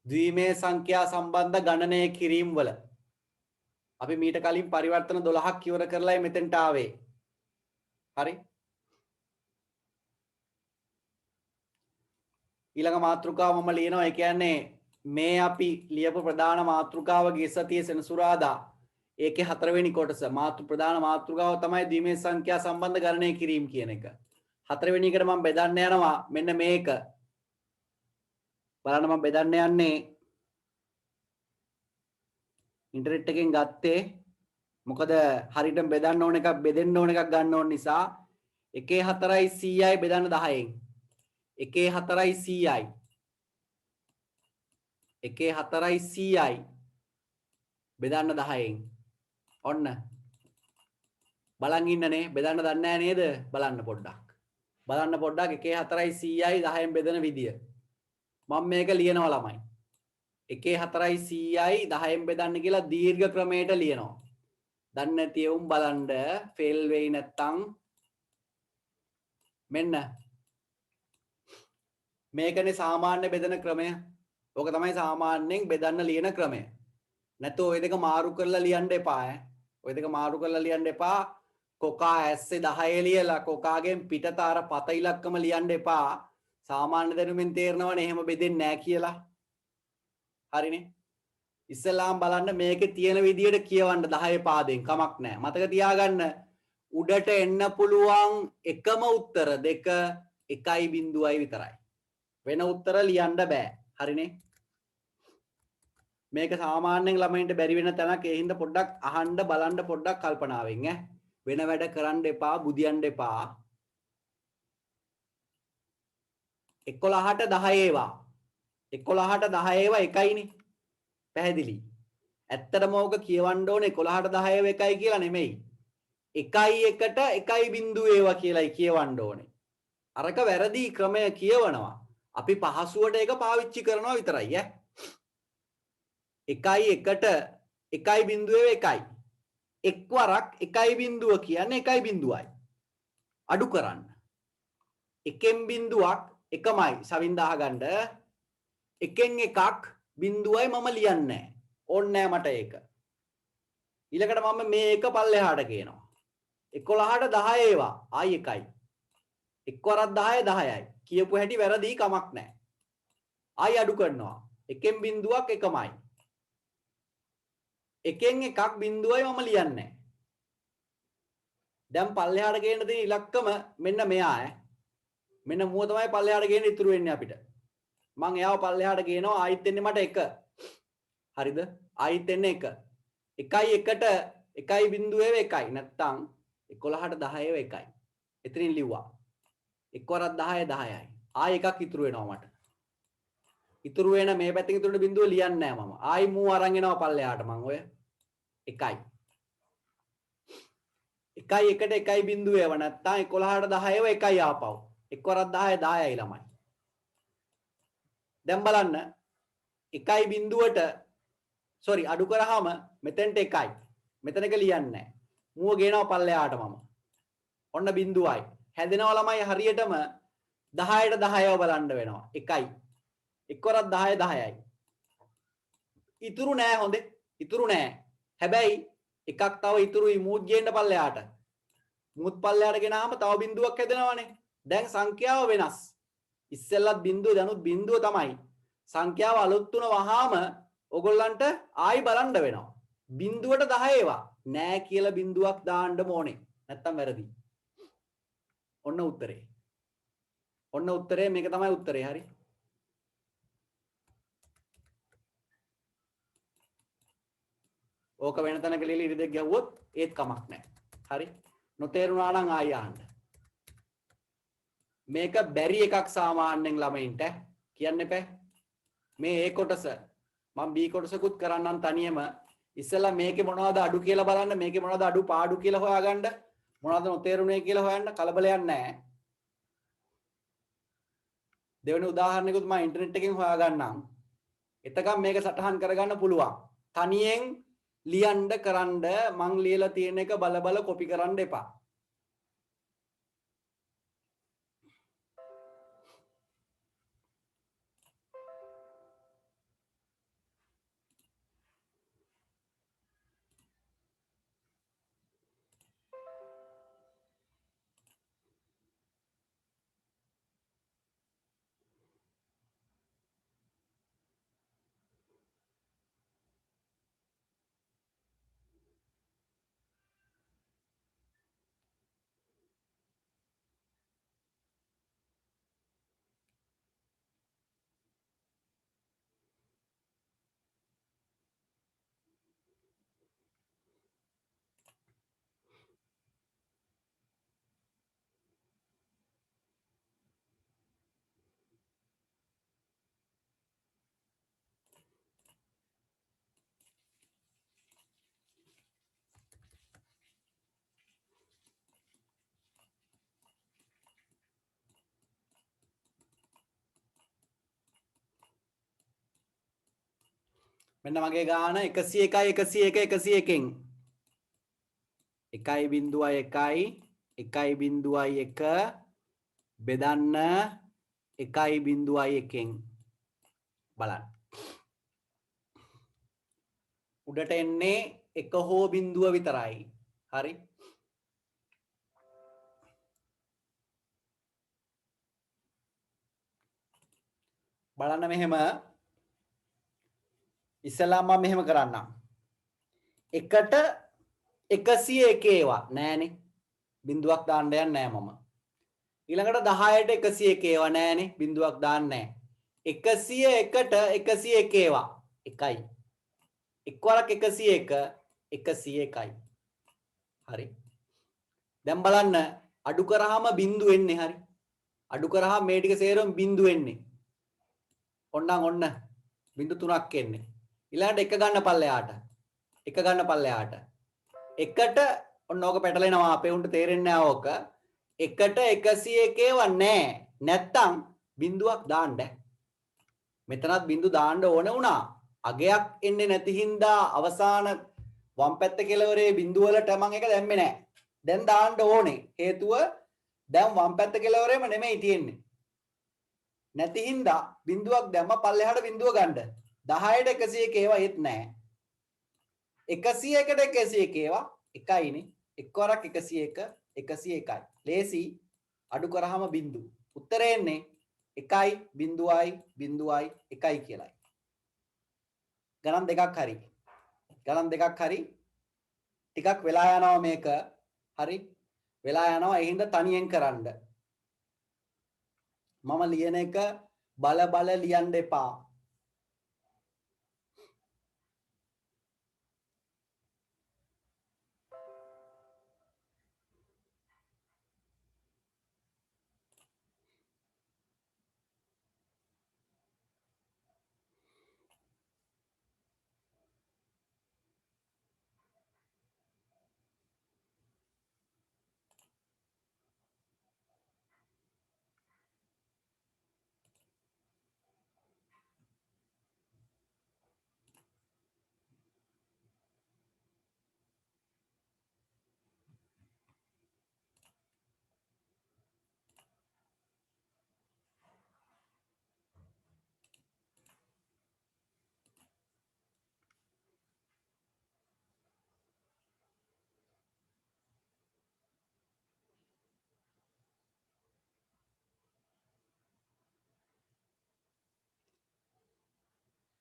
ද්විමේය සංඛ්‍යා සම්බන්ධ ගණනය කිරීම වල. අපි මීට කලින් පරිවර්තන 12ක් ඉවර කරලායි මෙතෙන්ට ආවේ. හරි. ඊළඟ මාතෘකාව මම ලියනවා. ඒ කියන්නේ මේ අපි ලියපු ප්‍රධාන මාතෘකාව ගිය සතියේ සෙනසුරාදා ඒකේ 4 වෙනි කොටස ප්‍රධාන මාතෘකාව තමයි ද්විමේය සංඛ්‍යා සම්බන්ධ ගණනය කිරීම කියන එක. 4 වෙනි එකට මම බෙදන්න යනවා මෙන්න මේක. බලන්න මම බෙදන්න යන්නේ ඉන්ටර්නෙට් එකෙන් ගත්තේ. මොකද හරියට බෙදන්න ඕන එකක් බෙදෙන්න ඕන එකක් ගන්න ඕන නිසා 1 4යි 100යි බෙදන්න 10න්. 1 4යි 100යි 1 4යි 100යි බෙදන්න 10න්. ඔන්න බලන් ඉන්නනේ බෙදන්න දන්නේ නැහැ නේද? බලන්න පොඩ්ඩක්. බලන්න පොඩ්ඩක් 1 4යි 100යි 10න් බෙදන විදිය. මම මේක ලියනවා ළමයි. 1 4යි 100යි 10න් බෙදන්න කියලා දීර්ඝ ක්‍රමයට ලියනවා. දන්නේ නැති උන් බලන්න ෆේල් වෙයි නැත්තම් මෙන්න මේකනේ සාමාන්‍ය බෙදන ක්‍රමය. ඕක තමයි සාමාන්‍යයෙන් බෙදන්න ලියන ක්‍රමය. නැත්නම් ওই දෙක මාරු කරලා ලියන්න එපා ඈ. ওই දෙක මාරු කරලා ලියන්න එපා. කොකා ඇස්සේ 10 ලියලා කොකාගෙන් පිටත අර පත ඉලක්කම ලියන්න එපා. සාමාන්‍ය දැනුමින් තේරෙනවනේ එහෙම බෙදෙන්නේ නැහැ කියලා. හරිනේ. ඉස්සෙල්ලාම බලන්න මේකේ තියෙන විදියට කියවන්න 10 පාදයෙන් කමක් නැහැ. මතක තියාගන්න උඩට එන්න පුළුවන් එකම උත්තර දෙක 1.0යි විතරයි. වෙන උත්තර ලියන්න බෑ. හරිනේ. මේක සාමාන්‍යයෙන් ළමයින්ට බැරි වෙන තැනක්. ඒ හින්දා පොඩ්ඩක් අහන්න බලන්න පොඩ්ඩක් කල්පනාවෙන් ඈ. වෙන වැඩ කරන්න එපා, බුදියන්න එපා. 11ට 10 ඒවා. 11ට 10 ඒවා එකයිනේ. පැහැදිලි. ඇත්තටම ඕක කියවන්න ඕනේ 11ට 10 ඒවා එකයි කියලා නෙමෙයි. 1යි 1ට 1.0 ඒවා කියලායි කියවන්න ඕනේ. අරක වැරදි ක්‍රමය කියවනවා. අපි පහසුවට ඒක පාවිච්චි කරනවා විතරයි ඈ. 1යි 1ට 1.0 එකයි. එක්වරක් 1.0 කියන්නේ 1.0යි. අඩු කරන්න. එකෙන් බිඳුවක් එකමයි සවින්ද අහගන්න. එකෙන් එකක් බිඳුවයි මම ලියන්නේ නැහැ. ඕන්නේ නැහැ මට ඒක. ඊළඟට මම මේ එක පල්ලෙහාට ගේනවා. 11ට 10 ඒවා ආයි එකයි. එක්වරක් 10 10යි. කියපු හැටි වැරදි කමක් නැහැ. ආයි අඩු කරනවා. එකෙන් බිඳුවක් එකමයි. එකෙන් එකක් බිඳුවයි මම ලියන්නේ නැහැ. දැන් පල්ලෙහාට ගේන්න තියෙන ඉලක්කම මෙන්න මෙයා ඈ. මෙන්න මුව තමයි පල්ලෙහාට ගේන්න ඉතුරු වෙන්නේ අපිට. මං එයාව පල්ලෙහාට ගේනවා ආයිත් එන්නේ මට 1. හරිද? ආයිත් එන්නේ 1. 1යි 1ට 1.1 නැත්තම් 11ට 10 1යි. එතනින් ලිව්වා. එක්වරක් 10 10යි. ආයි එකක් ඉතුරු වෙනවා මට. ඉතුරු වෙන මේ පැත්තෙන් ඉතුරුන බිඳුව ලියන්නේ නැහැ මම. ආයි මූ අරන් එනවා පල්ලෙහාට මං ඔය 1යි. 1යි 1ට 1යි බිඳුව ඒව නැත්තම් 11ට 10 1යි ආපහු. එක්වරක් 10 10යි ළමයි. දැන් බලන්න 1යි බිඳුවට sorry අඩු කරාම මෙතෙන්ට 1යි. මෙතනක ලියන්නේ නැහැ. මූව ගේනවා පල්ලෙහාට මම. ඔන්න බිඳුවයි. හැදෙනවා ළමයි හරියටම 10ට 10ව බලන්න වෙනවා. 1යි. එක්වරක් 10 10යි. ඉතුරු නෑ හොඳේ. ඉතුරු නෑ. හැබැයි එකක් තව ඉතුරුයි මූත් ගේන්න පල්ලෙහාට. මූත් පල්ලෙහාට ගෙනාම තව බිඳුවක් හැදෙනවානේ. දැන් සංඛ්‍යාව වෙනස්. ඉස්සෙල්ලත් බිඳුව දැනුත් බිඳුව තමයි. සංඛ්‍යාව අලුත් තුන වහාම ඔයගොල්ලන්ට ආයි බලන්න වෙනවා. බිඳුවට 10 ඒවා නෑ කියලා බිඳුවක් දාන්න ඕනේ. නැත්තම් වැරදි. ඔන්න උත්තරේ. ඔන්න උත්තරේ මේක තමයි උත්තරේ හරි. ඕක වෙන තැනක ලියලා ඉරි දෙක ගැහුවොත් ඒත් කමක් නැහැ. හරි. නොතේරුණා නම් ආයෙ අහන්න. මේක බැරි එකක් සාමාන්‍යයෙන් ළමයින්ට කියන්න එපා. මේ A කොටස මම B කොටසකුත් කරන්නම් තනියම. ඉස්සෙල්ලා මේකේ මොනවද අඩු කියලා බලන්න. මේකේ මොනවද අඩු පාඩු කියලා හොයාගන්න. මොනවද නොතේරුනේ කියලා හොයන්න. කලබලයක් නැහැ. දෙවෙනි උදාහරණයකුත් මම ඉන්ටර්නෙට් එකෙන් හොයාගන්නම්. එතකම් මේක සටහන් කරගන්න පුළුවන්. තනියෙන් ලියන්න කරන්න මං ලියලා තියෙන එක බල බල කොපි කරන්න එපා. මෙන්න මගේ ගාන 101යි 101 101න් 1.1 1.1 බෙදන්න 1.1න් බලන්න. උඩට එන්නේ 1 හෝ බිඳුව විතරයි. හරි. බලන්න මෙහෙම ඉස්සලා මම මෙහෙම කරන්නම්. 1ට 101 ඒවා නෑනේ. බිඳුවක් දාන්න යන්නේ නෑ මම. ඊළඟට 10ට 101 ඒවා නෑනේ. බිඳුවක් දාන්නේ නෑ. 101ට 101 ඒවා 1යි. එක්වරක් 101 101යි. හරි. දැන් බලන්න අඩු කරාම බිඳු එන්නේ හරි. අඩු කරාම මේ ටික සේරම බිඳු එන්නේ. ඔන්න බිඳු 3ක් එන්නේ. ඊළඟට එක ගන්න පල්ලෙහාට. එක ගන්න පල්ලෙහාට. එකට ඔන්න ඕක පැටලෙනවා අපේ උන්ට තේරෙන්නේ නැහැ ඕක. එකට 101 ඒවා නැහැ. නැත්තම් බිඳුවක් දාන්න. මෙතනත් බිඳු දාන්න ඕන වුණා. අගයක් එන්නේ නැති හින්දා අවසාන වම් පැත්ත කෙලවරේ බිඳු වලට මම එක දැම්මේ නැහැ. දැන් දාන්න ඕනේ. හේතුව දැන් වම් පැත්ත කෙලවරේම නෙමෙයි තියෙන්නේ. නැති හින්දා බිඳුවක් දැම්ම පල්ලෙහාට බිඳුව ගන්න. 10ට 101 ඒවා ඒත් නැහැ. 101ට 101 ඒවා එකයිනේ. එක්වරක් 101 101යි. ලේසි අඩු කරාම බිඳු. උත්තරේ එන්නේ 1යි බිඳුවයි බිඳුවයි 1යි කියලායි. ගණන් දෙකක් හරි. ගණන් දෙකක් හරි. ටිකක් වෙලා යනවා මේක. හරි. වෙලා යනවා. ඒ හින්දා තනියෙන් කරන්න. මම ලියන එක බල බල ලියන්න එපා.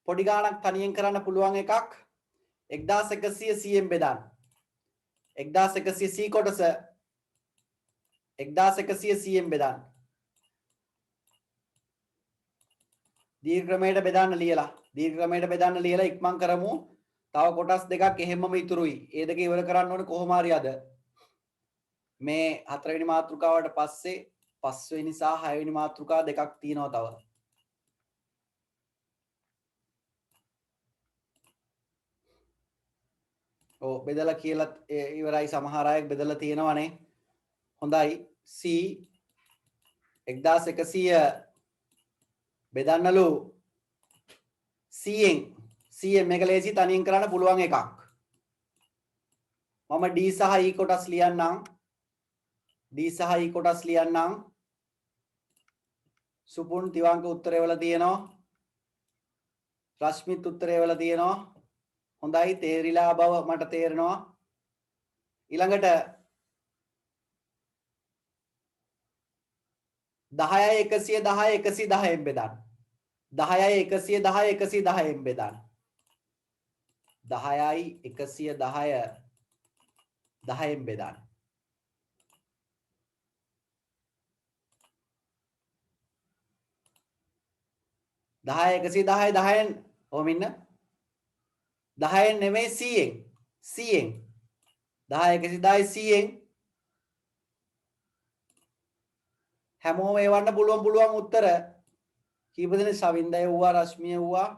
පොඩි ගාණක් තනියෙන් කරන්න පුළුවන් එකක් 1100 100න් බෙදන්න. 1100 C කොටස 1100 100න් බෙදන්න. දීර්ඝ ක්‍රමයට බෙදන්න ලියලා. දීර්ඝ ක්‍රමයට බෙදන්න ලියලා ඉක්මන් කරමු. තව කොටස් දෙකක් එහෙමම ඉතුරුයි. ඒ දෙක ඉවර කරන්න ඕනේ කොහොම හරි අද. මේ 4 වෙනි මාතෘකාවට පස්සේ 5 වෙනි සහ 6 වෙනි මාතෘකා දෙකක් තියෙනවා තව. ඔව් බෙදලා කියලා ඉවරයි. සමහර අය බෙදලා තියෙනවනේ. හොඳයි. C 1100 බෙදන්නලු 100න් මේක ලේසි තනියෙන් කරන්න පුළුවන් එකක්. මම D සහ E කොටස් ලියන්නම්. D සහ E කොටස් ලියන්නම්. සුපුන් තිවංක උත්තරේ වල තියෙනවා. රශ්මිත් උත්තරේ වල තියෙනවා. හොඳයි තේරිලා බව මට තේරෙනවා. ඊළඟට 10යි 110 110න් බෙදන්න. 10යි 110 110න් බෙදන්න. 10යි 110 10න් බෙදන්න. 10 110 10න් ඔහොම ඉන්න. 10න් නෙමෙයි 100න්. 100න් 10 110 100න් හැමෝම එවන්න පුළුවන් උත්තර කීප දෙනෙක් ශවින්දය වුණා රශ්මිය වුණා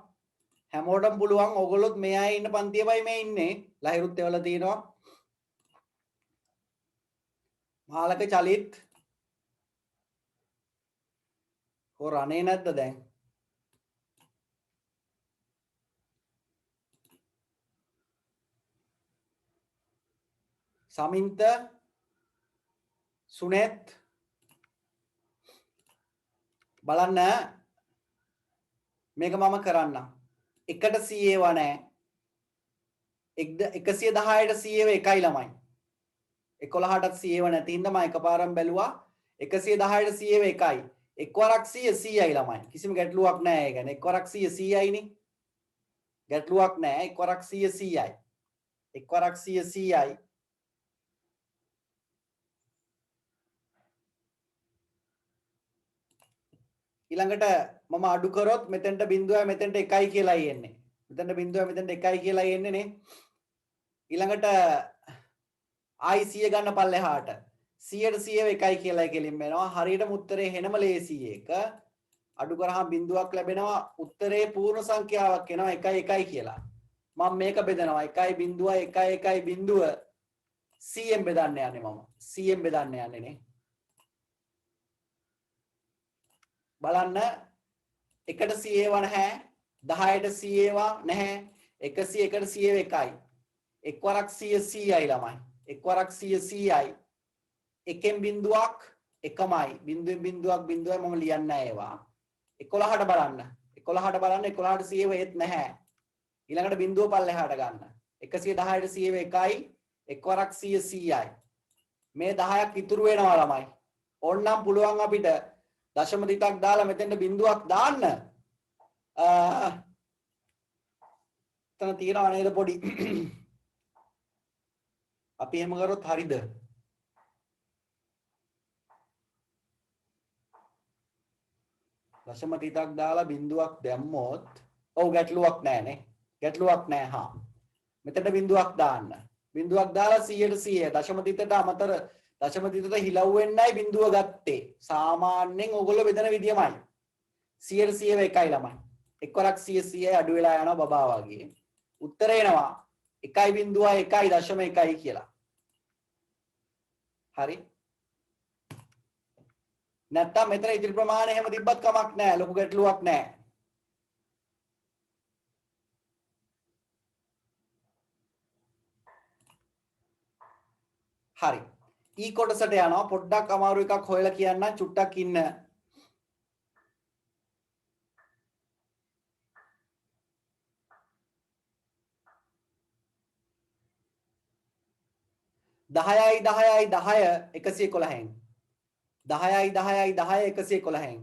හැමෝටම පුළුවන්. ඕගොල්ලොත් මේ අය ඉන්න පන්තියමයි මේ ඉන්නේ. ලහිරුත් එවලා තියෙනවා. මාලක චලිත් හොර අනේ නැද්ද දැන්? සමින්ත සුනෙත් බලන්න මේක මම කරන්නම්. එකට C ඒවා නැහැ. 110ට C ඒවා එකයි ළමයි. 11ටත් C ඒවා නැති හින්දා මම එකපාරම බැලුවා. 110ට C ඒවා එකයි. එක්වරක් 100 100යි ළමයි. කිසිම ගැටලුවක් නැහැ. ඒ කියන්නේ එක්වරක් 100 100යිනේ. ගැටලුවක් නැහැ. එක්වරක් 100 100යි. එක්වරක් 100 100යි. ඊළඟට මම අඩු කරොත් මෙතෙන්ට බිඳුවයි මෙතෙන්ට එකයි කියලායි එන්නේ. මෙතෙන්ට බිඳුවයි මෙතෙන්ට එකයි කියලායි එන්නේ නේ. ඊළඟට ආයි 100 ගන්න පල්ලෙහාට 100ට 100 එකයි කියලායි කෙලින්ම එනවා. හරියටම උත්තරේ හෙනම ලේසි එක. අඩු කරාම බිඳුවක් ලැබෙනවා. උත්තරේ පූර්ණ සංඛ්‍යාවක් එනවා 1 1 කියලා. මම මේක බෙදනවා 1 බිඳුවයි 1 1 බිඳුව 100ෙන් බෙදන්න යන්නේ මම. 100ෙන් බෙදන්න යන්නේ නේ. බලන්න එකට 100 නැහැ 10ට 100 නැහැ 100 1ට 100 එකයි එක්වරක් 100 100යි ළමයි එක්වරක් 100 100යි එකෙන් බිඳුවක් එකමයි බිඳුවෙන් බිඳුවක් බිඳුවයි මම ලියන්නේ නැහැ ඒවා 11ට බලන්න 11ට බලන්න 11ට සීව ඒත් නැහැ ඊළඟට බිඳුව පල්ලෙහාට ගන්න 110ට සීව 1යි එක්වරක් 100 100යි මේ 10ක් ඉතුරු වෙනවා ළමයි ඕන්නම් පුළුවන් අපිට දශම තිතක් දාලා මෙතෙන්ට බිඳුවක් දාන්න එතන තියනවා නේද පොඩි අපි එහෙම කරොත් හරිද දශම තිතක් දාලා බිඳුවක් දැම්මොත් ඔව් ගැටලුවක් නැහැ නේ ගැටලුවක් නැහැ හා මෙතනට බිඳුවක් දාන්න බිඳුවක් දාලා 100ට 100 දශම තිතට අමතර දශම තිතට හිලව් වෙන්නයි බිඳුව ගත්තේ සාමාන්‍යයෙන් ඕගොල්ලෝ බෙදන විදියමයි 100ට 100 එකයි ළමයි එක්වරක් 100 100යි අඩු වෙලා යනවා බබා වගේ උත්තරේ එනවා 1.1.1 කියලා හරි නැත්තම් මෙතන ඉදිරි ප්‍රමාණය එහෙම තිබ්බත් කමක් නැහැ ලොකු ගැටලුවක් නැහැ හරි ඊ කොටසට යනවා පොඩ්ඩක් අමාරු එකක් හොයලා කියන්න චුට්ටක් ඉන්න 10යි 10යි 10 111න් 10යි 10යි 10 111න්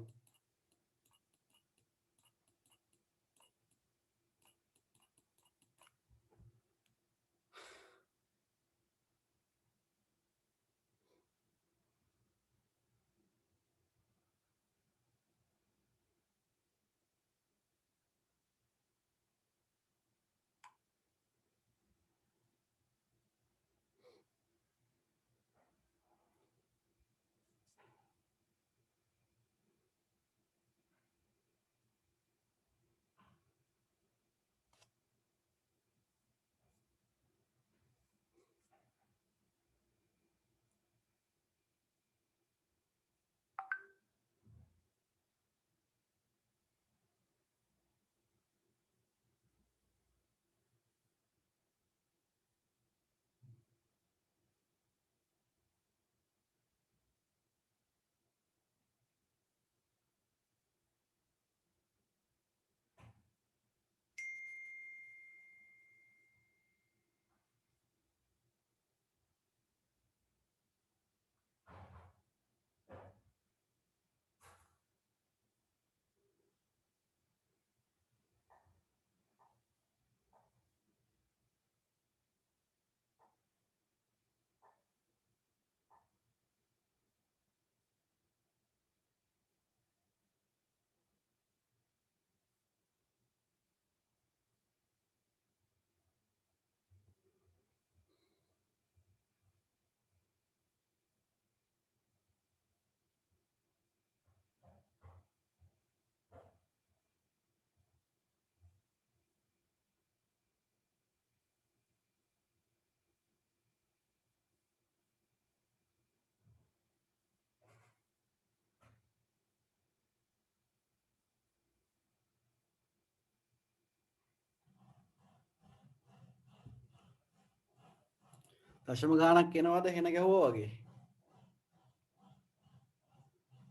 දශම ගානක් එනවද හෙන ගැහුවා වගේ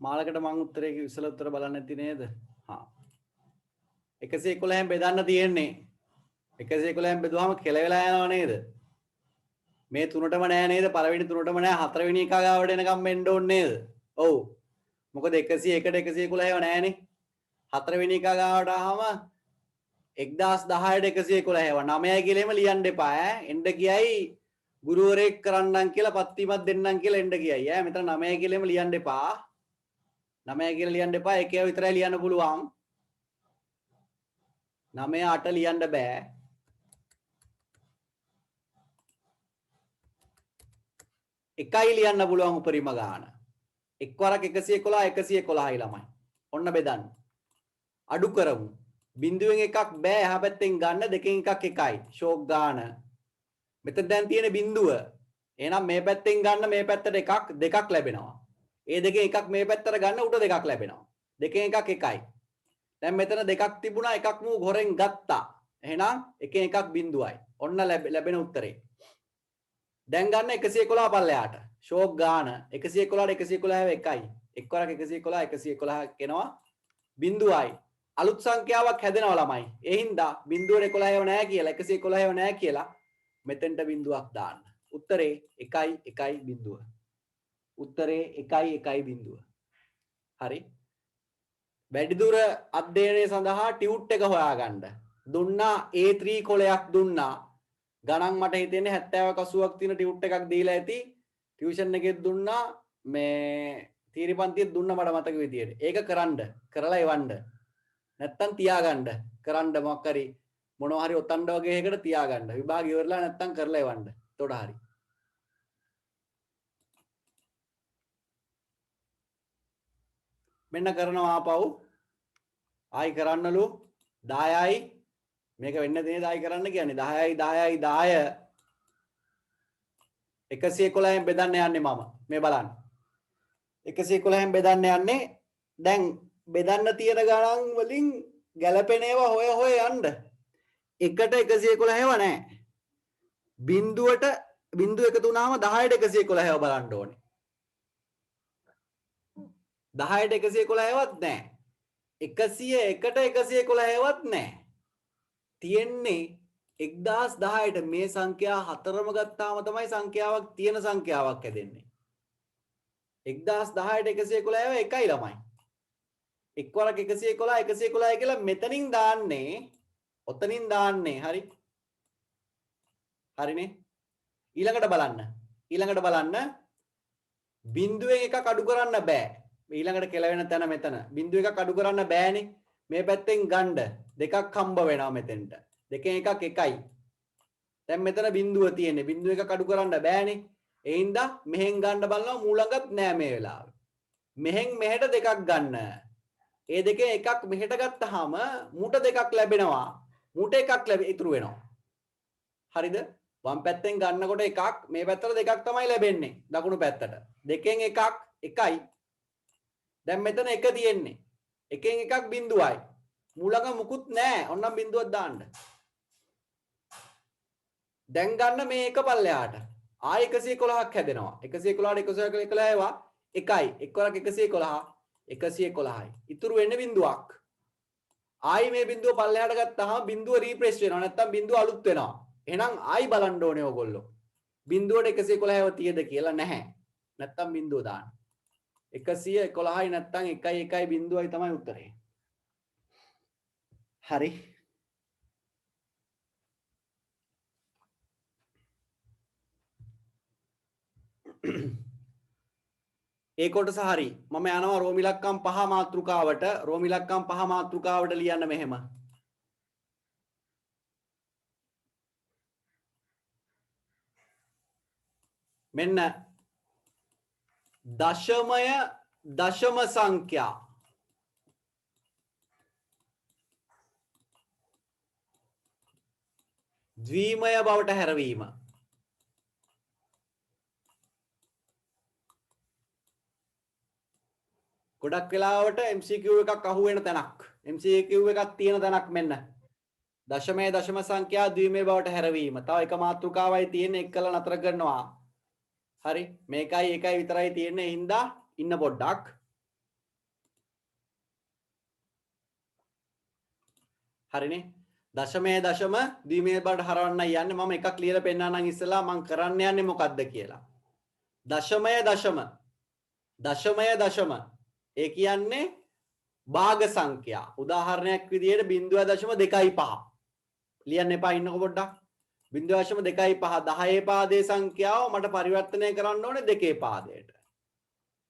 මාලකට මං උත්තරේ ඉස්සල උත්තර බලන්න නැති නේද හා 111න් බෙදන්න තියෙන්නේ 111න් බෙදුවාම කෙල වෙලා යනව නේද මේ තුනටම නෑ නේද පළවෙනි තුනටම නෑ හතරවෙනි එක ගාවට එනකම් එන්න ඕනේ නේද ඔව් මොකද 101ට 111 ඒව නෑනේ හතරවෙනි එක ගාවට ආවම 1010ට 111 ඒව 9යි කියලාම ලියන්න එපා ඈ එන්න කියයි ගුරුවරයෙක් කරන්නම් කියලා පත්තිමත් දෙන්නම් කියලා එන්න කියයි ඈ මෙතන 9යි කියලාම ලියන්න එපා 9යි කියලා ලියන්න එපා එකේ විතරයි ලියන්න පුළුවන් 9 8 ලියන්න බෑ එකයි ලියන්න පුළුවන් උපරිම ගාන එක්වරක් 111 111යි ළමයි ඔන්න බෙදන්න අඩු කරමු බිඳුවෙන් එකක් බෑ එහා පැත්තෙන් ගන්න දෙකෙන් එකක් එකයි ෂෝක් ගාන මෙතන දැන් තියෙන බිඳුව එහෙනම් මේ පැත්තෙන් ගන්න මේ පැත්තට එකක් දෙකක් ලැබෙනවා ඒ දෙකෙන් එකක් මේ පැත්තට ගන්න උට දෙකක් ලැබෙනවා දෙකෙන් එකක් එකයි දැන් මෙතන දෙකක් තිබුණා එකක් මූ හොරෙන් ගත්තා එහෙනම් එකෙන් එකක් බිඳුවයි ඔන්න ලැබෙන උත්තරේ දැන් ගන්න 111 පල්ලෙහාට ෂෝක් ගාන 111ට 111 එකයි. එක්වරක් 111 111 කෙනවා බිඳුවයි. අලුත් සංඛ්‍යාවක් හැදෙනවා ළමයි. ඒ හින්දා බිඳුවට 11 නැහැ කියලා 111 නැහැ කියලා මෙතෙන්ට බිඳුවක් දාන්න. උත්තරේ 1 1 බිඳුව. උත්තරේ 1 1 බිඳුව. හරි. වැඩිදුර අධ්‍යයනය සඳහා ටියුට් එක හොයාගන්න. දුන්නා A3 කොලයක් දුන්නා. ගණන් මට හිතෙන්නේ 70ක 80ක් තියෙන ටියුට් එකක් දීලා ඇති. ටියුෂන් එකෙත් දුන්නා මේ තීරි පන්තියෙත් දුන්නා මට මතක විදියට. ඒක කරන්න කරලා එවන්න. නැත්තම් තියාගන්න. කරන්න මොකක් හරි මොනවා හරි ඔතන්න වගේ එකකට තියාගන්න. විභාගය ඉවරලා නැත්තම් කරලා එවන්න. එතකොට හරි. මෙන්න කරනවා ආපහු. ආයි කරන්නලු 10යි මේක වෙන්න දෙන්නේ 10යි කරන්න කියන්නේ 10යි 10යි 10 111න් බෙදන්න යන්නේ මම මේ බලන්න 111න් බෙදන්න යන්නේ දැන් බෙදන්න තියෙන ගණන් වලින් ගැලපෙන ඒවා හොය හොය යන්න එකට 111ව නැහැ බිඳුවට බිඳුව එකතු වුණාම 10ට 111ව බලන්න ඕනේ 10ට 111වත් නැහැ 101ට 111වත් නැහැ තියෙන්නේ 1010ට මේ සංඛ්‍යා හතරම ගත්තාම තමයි සංඛ්‍යාවක් තියෙන සංඛ්‍යාවක් හැදෙන්නේ 1010ට 111 එකයි ළමයි එක්වරක් 111 111 කියලා මෙතනින් දාන්නේ ඔතනින් දාන්නේ හරි හරිනේ ඊළඟට බලන්න බිඳුවෙන් එකක් අඩු කරන්න බෑ ඊළඟට කෙලවෙන තැන මෙතන බිඳුව එකක් අඩු කරන්න බෑනේ මේ පැත්තෙන් ගන්න දෙකක් හම්බ වෙනවා මෙතෙන්ට දෙකෙන් එකක් එකයි දැන් මෙතන බිඳුව තියෙන්නේ බිඳුව එකක් අඩු කරන්න බෑනේ ඒ හින්දා මෙහෙන් ගන්න බලනවා මූලඟත් නෑ මේ වෙලාවේ මෙහෙන් මෙහෙට දෙකක් ගන්න ඒ දෙකෙන් එකක් මෙහෙට ගත්තාම මූට දෙකක් ලැබෙනවා මූට එකක් ඉතුරු වෙනවා හරිද වම් පැත්තෙන් ගන්නකොට එකක් මේ පැත්තට දෙකක් තමයි ලැබෙන්නේ දකුණු පැත්තට දෙකෙන් එකක් එකයි දැන් මෙතන එක තියෙන්නේ එකෙන් එකක් බිඳුවයි මූලක මුකුත් නැහැ ඔන්නම් බිඳුවක් දාන්න දැන් ගන්න මේ එක පල්ලෙහාට ආයෙ 111ක් හැදෙනවා 111ට 111 ඒවා එකයි එක්වරක් 111 111යි ඉතුරු වෙන්නේ බිඳුවක් ආයෙ මේ බිඳුව පල්ලෙහාට ගත්තාම බිඳුව රීෆ්‍රෙෂ් වෙනවා නැත්නම් බිඳුව අලුත් වෙනවා එහෙනම් ආයෙ බලන්න ඕනේ ඕගොල්ලෝ බිඳුවට 111ව තියද කියලා නැහැ නැත්නම් බිඳුව දාන්න 111යි නැත්නම් 1 1 බිඳුවයි තමයි උත්තරේ හරි ඒ කොටස හරි මම යනවා රෝම ඉලක්කම් 5 මාතෘකාවට රෝම ඉලක්කම් 5 මාතෘකාවට ලියන්න මෙහෙම මෙන්න දශමය දශම සංඛ්‍යා ද්විමය බවට හැරවීම ගොඩක් වෙලාවට MCQ එකක් අහු වෙන තැනක් MCQ එකක් තියෙන තැනක් මෙන්න දශමය දශම සංඛ්‍යා ද්විමය බවට හැරවීම තව එක මාතෘකාවයි තියෙන්නේ එක්කලා නතර කරනවා හරි මේකයි එකයි විතරයි තියෙන්නේ හින්දා ඉන්න පොඩ්ඩක් හරිනේ දශමය දශම ද්විමය බවට හරවන්න යන්නේ මම එකක් ලියලා පෙන්නන්නම් ඉස්සලා මම කරන්න යන්නේ මොකද්ද කියලා දශමය දශම ඒ කියන්නේ භාග සංඛ්‍යා උදාහරණයක් විදිහට 0.25 ලියන්න එපා ඉන්නකො පොඩ්ඩක් 0.25 10 පාදයේ සංඛ්‍යාව මට පරිවර්තනය කරන්න ඕනේ 2 පාදයට.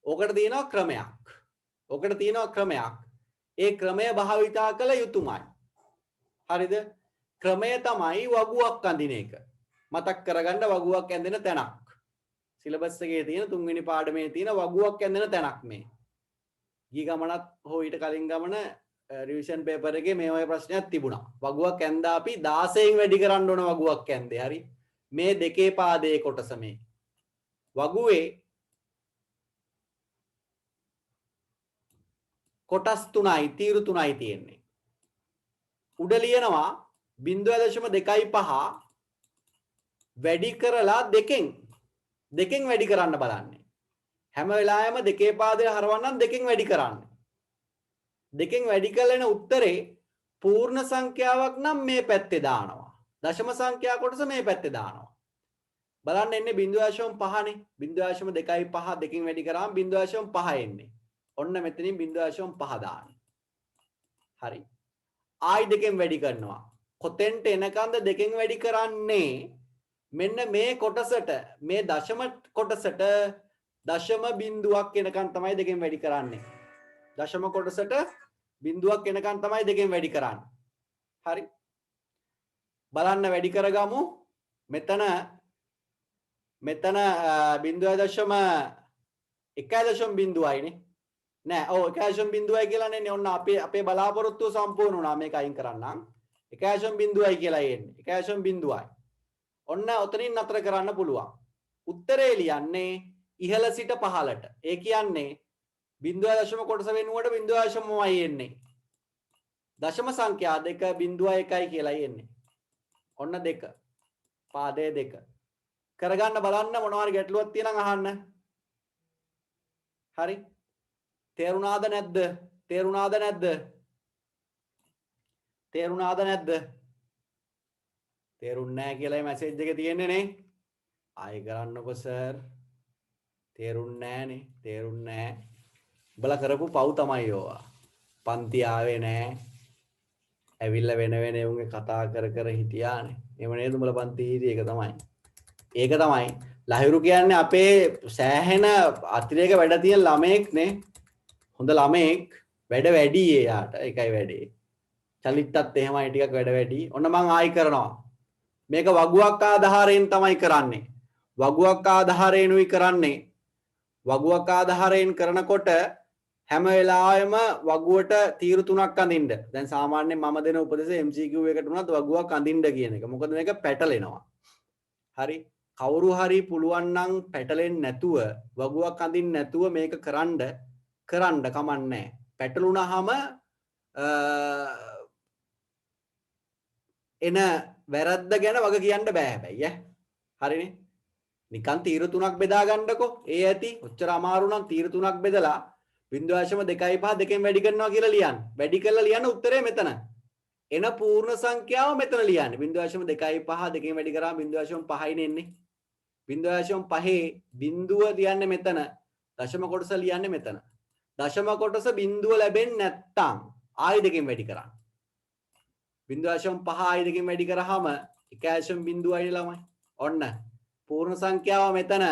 ඕකට තියෙනවා ක්‍රමයක්. ඒ ක්‍රමය භාවිතා කළ යුතුමයි. හරිද? ක්‍රමය තමයි වගුවක් අඳින එක. මතක් කරගන්න වගුවක් ඇඳෙන තැනක්. සිලබස් එකේ තියෙන 3 වෙනි පාඩමේ තියෙන වගුවක් ඇඳෙන තැනක් මේ. ගිය ගමනත් හෝ ඊට කලින් ගමන රිවිෂන් පේපර් එකේ මේ වගේ ප්‍රශ්නයක් තිබුණා. වගුවක් ඇඳා අපි 16න් වැඩි කරන්න ඕන වගුවක් ඇඳේ. හරි. මේ දෙකේ පාදයේ කොටස මේ. වගුවේ කොටස් 3යි තීරු 3යි තියෙන්නේ. උඩ ලියනවා 0.25 වැඩි කරලා දෙකෙන් දෙකෙන් වැඩි කරන්න බලන්නේ. හැම වෙලාවෙම දෙකේ පාදේ හරවන්නම් දෙකෙන් වැඩි කරන්න. දෙකෙන් වැඩි කළේන උත්තරේ පූර්ණ සංඛ්‍යාවක් නම් මේ පැත්තේ දානවා. දශම සංඛ්‍යා කොටස මේ පැත්තේ දානවා. බලන්න එන්නේ 0.5නේ. 0.25 දෙකෙන් වැඩි කරාම 0.5 එන්නේ. ඔන්න මෙතනින් 0.5 දාන්න. හරි. ආයි දෙකෙන් වැඩි කරනවා. කොතෙන්ට එනකන්ද දෙකෙන් වැඩි කරන්නේ? මෙන්න මේ කොටසට මේ දශම කොටසට දශම බිඳුවක් එනකන් තමයි දෙකෙන් වැඩි කරන්නේ. දශම කොටසට බිඳුවක් එනකන් තමයි දෙකෙන් වැඩි කරන්නේ. හරි. බලන්න වැඩි කරගමු. මෙතන 0.1.0යිනේ. නෑ ඔව් 1.0යි කියලානේ එන්නේ. ඔන්න අපේ බලාපොරොත්තුව සම්පූර්ණ වුණා. මේක අයින් කරන්නම්. 1.0යි කියලා එන්නේ. 1.0යි. ඔන්න ඔතනින් නතර කරන්න පුළුවන්. උත්තරේ ලියන්නේ ඉහළ සිට පහළට. ඒ කියන්නේ 0.0 කොටස වෙනුවට 0.0යි එන්නේ. දශම සංඛ්‍යා 2.1යි කියලා එන්නේ. ඔන්න 2. පාදයේ 2. කරගන්න බලන්න මොනවා හරි ගැටලුවක් තියෙනම් අහන්න. හරි. තේරුණාද නැද්ද? තේරුණාද නැද්ද? තේරුණාද නැද්ද? තේරුන්නේ නැහැ කියලා මැසේජ් එකේ තියෙන්නේ නේ. ආයෙ කරන්නකො සර්. තේරුන්නේ නැහනේ. තේරුන්නේ නැහැ. උඹලා කරපු පව් තමයි ඕවා. පන්ති ආවේ නැහැ. ඇවිල්ලා වෙන වෙන උන්ගේ කතා කර කර හිටියානේ. එහෙම නේද උඹලා පන්ති හිටියේ ඒක තමයි. ඒක තමයි ලහිරු කියන්නේ අපේ සෑහෙන අතිරේක වැඩ තියෙන ළමයෙක් නේ. හොඳ ළමයෙක් වැඩ වැඩි එයාට. ඒකයි වැඩේ. චලිතත් එහෙමයි ටිකක් වැඩ වැඩි. ඔන්න මං ආයි කරනවා. මේක වගුවක් ආධාරයෙන් තමයි කරන්නේ. වගුවක් ආධාරයෙන්ුයි කරන්නේ. වගුවක් ආධාරයෙන් කරනකොට හැම වෙලාවෙම වගුවට තීරු තුනක් අඳින්න. දැන් සාමාන්‍යයෙන් මම දෙන උපදේශ MCQ එකට උනත් වගුවක් අඳින්න කියන එක. මොකද මේක පැටලෙනවා. හරි. කවුරු හරි පුළුවන් නම් පැටලෙන්නේ නැතුව වගුවක් අඳින්න නැතුව මේක කරන්න කමන්නේ. පැටලුණාම එන වැරද්ද ගැන වග කියන්න බෑ හැබැයි ඈ. හරිනේ. නිකන් තීරු තුනක් බෙදා ගන්නකො. ඒ ඇති. ඔච්චර අමාරු නම් තීරු තුනක් බෙදලා 0.25 දෙකෙන් වැඩි කරනවා කියලා ලියන්න. වැඩි කරලා ලියන්න උත්තරේ මෙතන. එන පූර්ණ සංඛ්‍යාව මෙතන ලියන්නේ. 0.25 දෙකෙන් වැඩි කරාම 0.5 එන්නේ. 0.5 බිඳුව ලියන්නේ මෙතන. දශම කොටස ලියන්නේ මෙතන. දශම කොටස බිඳුව ලැබෙන්නේ නැත්තම් ආයි දෙකෙන් වැඩි කරන්න. 0.5 ආයි දෙකෙන් වැඩි කරාම 1.0යි ළමයි. ඔන්න පූර්ණ සංඛ්‍යාව මෙතන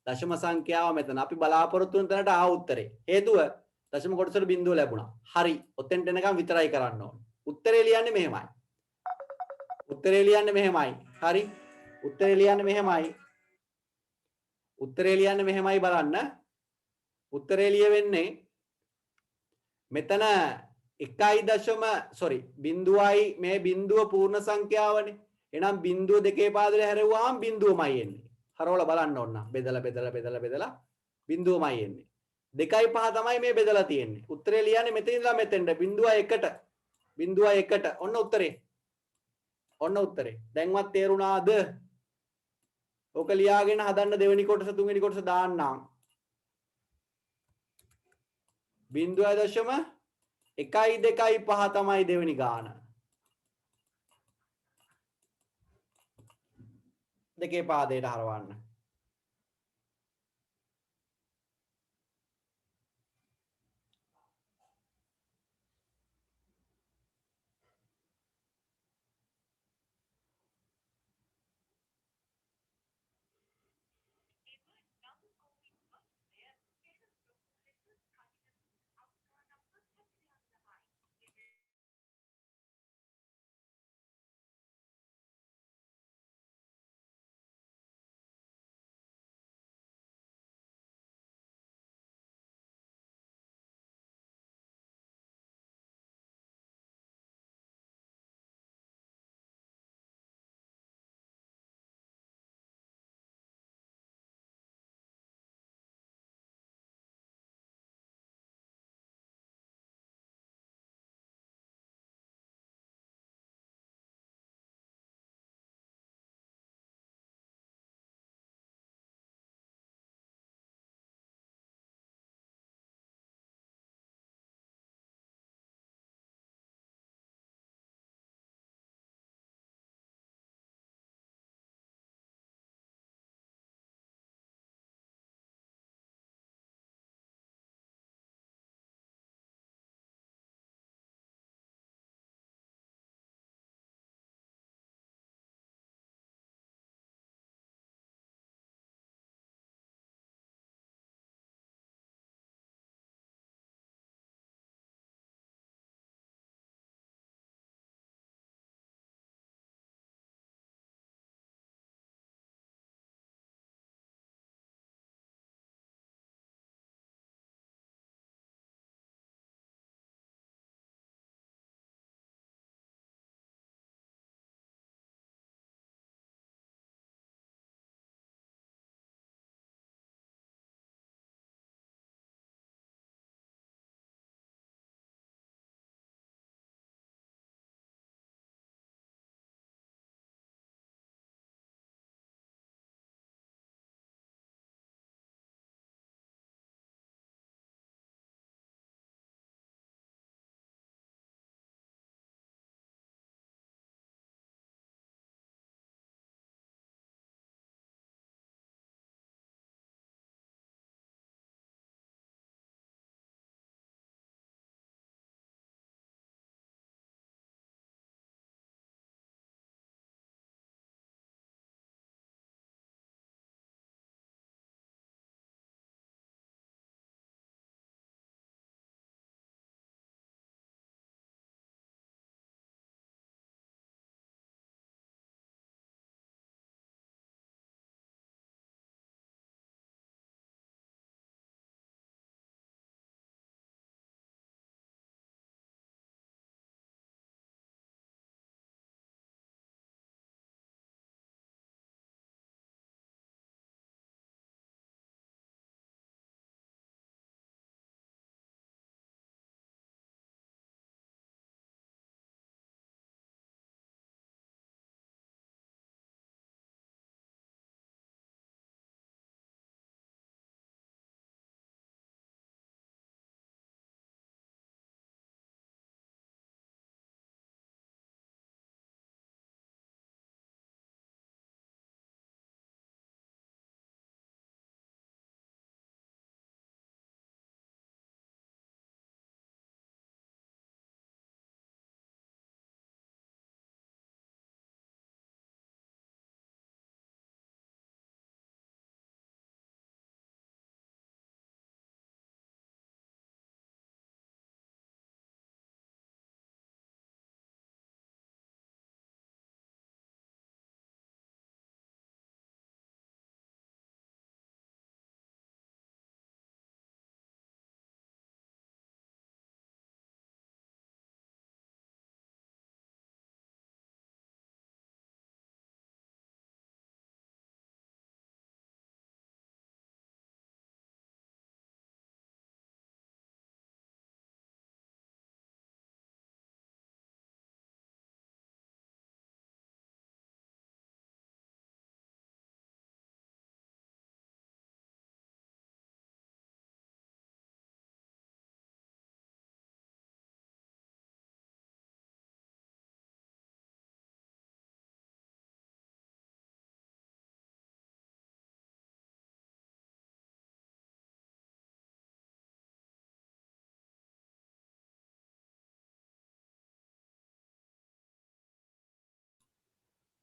දශම සංඛ්‍යාව මෙතන. අපි බලාපොරොත්තු වෙන තැනට ආ උත්තරේ. හේතුව දශම කොටසට බිඳුව ලැබුණා. හරි. ඔතෙන්ට එනකම් විතරයි කරන්න ඕනේ. උත්තරේ ලියන්නේ මෙහෙමයි. උත්තරේ ලියන්නේ මෙහෙමයි. හරි. උත්තරේ ලියන්නේ මෙහෙමයි. උත්තරේ ලියන්නේ මෙහෙමයි බලන්න. උත්තරේ ලියවෙන්නේ මෙතන 1 බිඳුවයි මේ බිඳුව පූර්ණ සංඛ්‍යාවනේ. එහෙනම් බිඳුව දෙකේ පාදේ හැරෙව්වහම බිඳුවමයි එන්නේ. හරවලා බලන්න ඕන. බෙදලා බිඳුවමයි එන්නේ. 2.5 තමයි මේ බෙදලා තියෙන්නේ. උත්තරේ ලියන්නේ මෙතන ඉඳලා මෙතෙන්ට 0.1ට. 0.1ට. ඔන්න උත්තරේ. ඔන්න උත්තරේ. දැන්වත් තේරුණාද? ඔක ලියාගෙන හදන්න දෙවෙනි කොටස තුන්වෙනි කොටස දාන්නම්. 0.125 තමයි දෙවෙනි ගාන. දෙකේ පාදයට හරවන්න.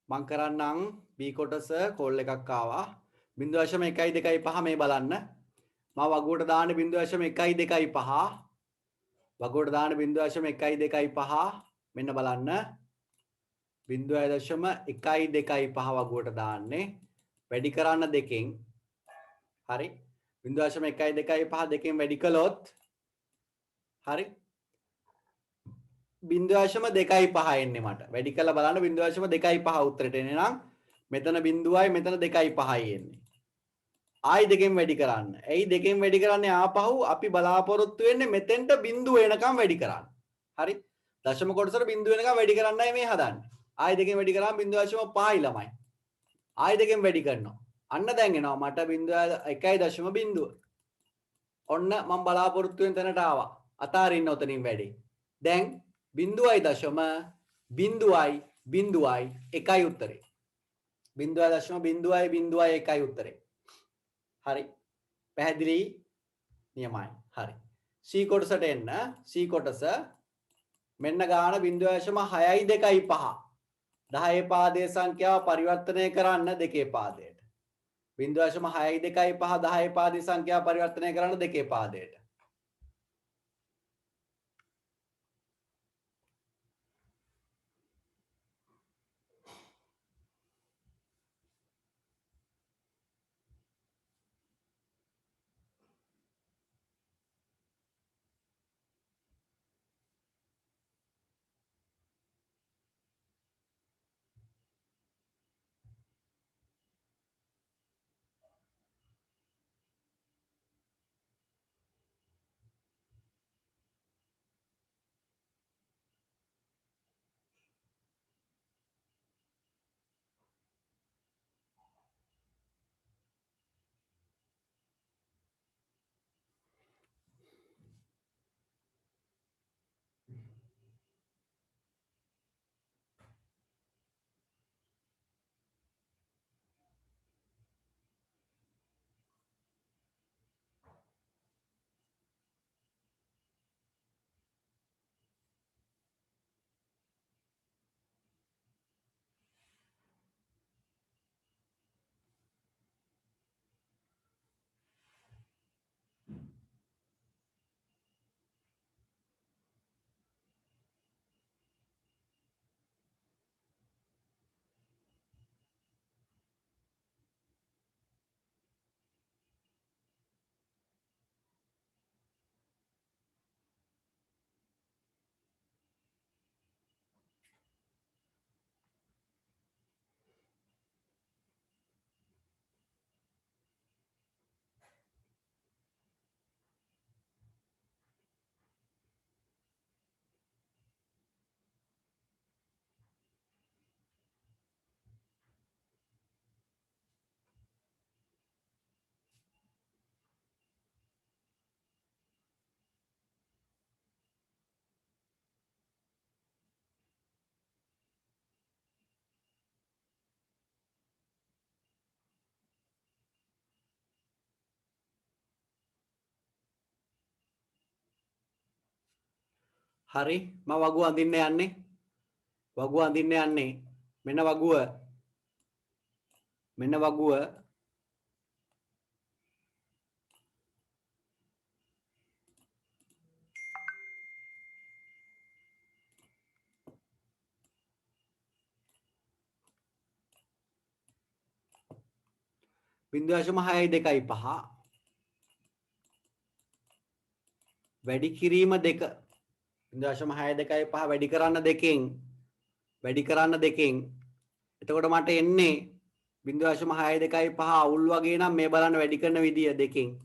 මං කරන්නම් B කොටස කෝල් එකක් ආවා 0.125 මේ බලන්න මම වගුවට දාන්න 0.125 වගුවට දාන්න 0.125 මෙන්න බලන්න 0.125 වගුවට දාන්නේ වැඩි කරන්න දෙකෙන් හරි 0.125 දෙකෙන් වැඩි කළොත් හරි 0.25 එන්නේ මට වැඩි කරලා බලන්න 0.25 උත්තරයට එන්නේ නම් මෙතන බිඳුවයි මෙතන 2.5යි එන්නේ ආයි දෙකෙන් වැඩි කරන්න. ඇයි දෙකෙන් වැඩි කරන්නේ ආපහු අපි බලාපොරොත්තු වෙන්නේ මෙතෙන්ට බිඳුව එනකම් වැඩි කරන්න. හරි? දශම කොටසට බිඳුව එනකම් වැඩි කරන්නයි මේ හදන්නේ. ආයි දෙකෙන් වැඩි කරාම 0.5යි ළමයි. ආයි දෙකෙන් වැඩි කරනවා. අන්න දැන් එනවා මට 1.0. ඔන්න මම බලාපොරොත්තු වෙන තැනට ආවා. අතාරින්න උතනින් වැඩි. දැන් 0.1යි උත්තරේ. 0.001යි උත්තරේ. හරි පැහැදිලි නියමයි හරි C කොටසට එන්න C කොටස මෙන්න ගාන 0.625 10 පාදයේ සංඛ්‍යාව පරිවර්තනය කරන්න දෙකේ පාදයට 0.625 10 පාදයේ සංඛ්‍යාව පරිවර්තනය කරන්න දෙකේ පාදයට හරි මම වගුව අඳින්න යන්නේ මෙන්න වගුව 0.625 වැඩි කිරීම දෙක 0.625 වැඩි කරන්න දෙකෙන් එතකොට මට එන්නේ 0.625 අවුල් වගේ නම් මේ බලන්න වැඩි කරන විදිය දෙකෙන්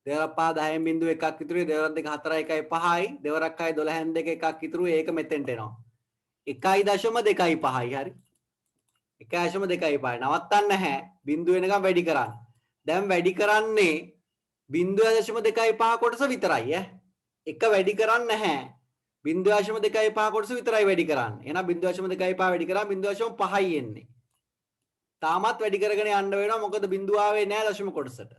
දෙවරක් 5 10න් බිඳුව එකක් ඉතුරුයි දෙවරක් දෙක 4 1යි 5යි දෙවරක් 6 12න් දෙක එකක් ඉතුරුයි ඒක මෙතෙන්ට එනවා 1.25යි හරි 1.25 නවත්තන්න නැහැ බිඳුව වෙනකම් වැඩි කරන්න දැන් වැඩි කරන්නේ 0.25 කොටස විතරයි එක වැඩි කරන්නේ නැහැ 0.25 කොටස විතරයි වැඩි කරන්නේ එහෙනම් 0.25 වැඩි කරා 0.5යි එන්නේ තාමත් වැඩි කරගෙන යන්න වෙනවා මොකද බිඳුව ආවේ නැහැ දශම කොටසට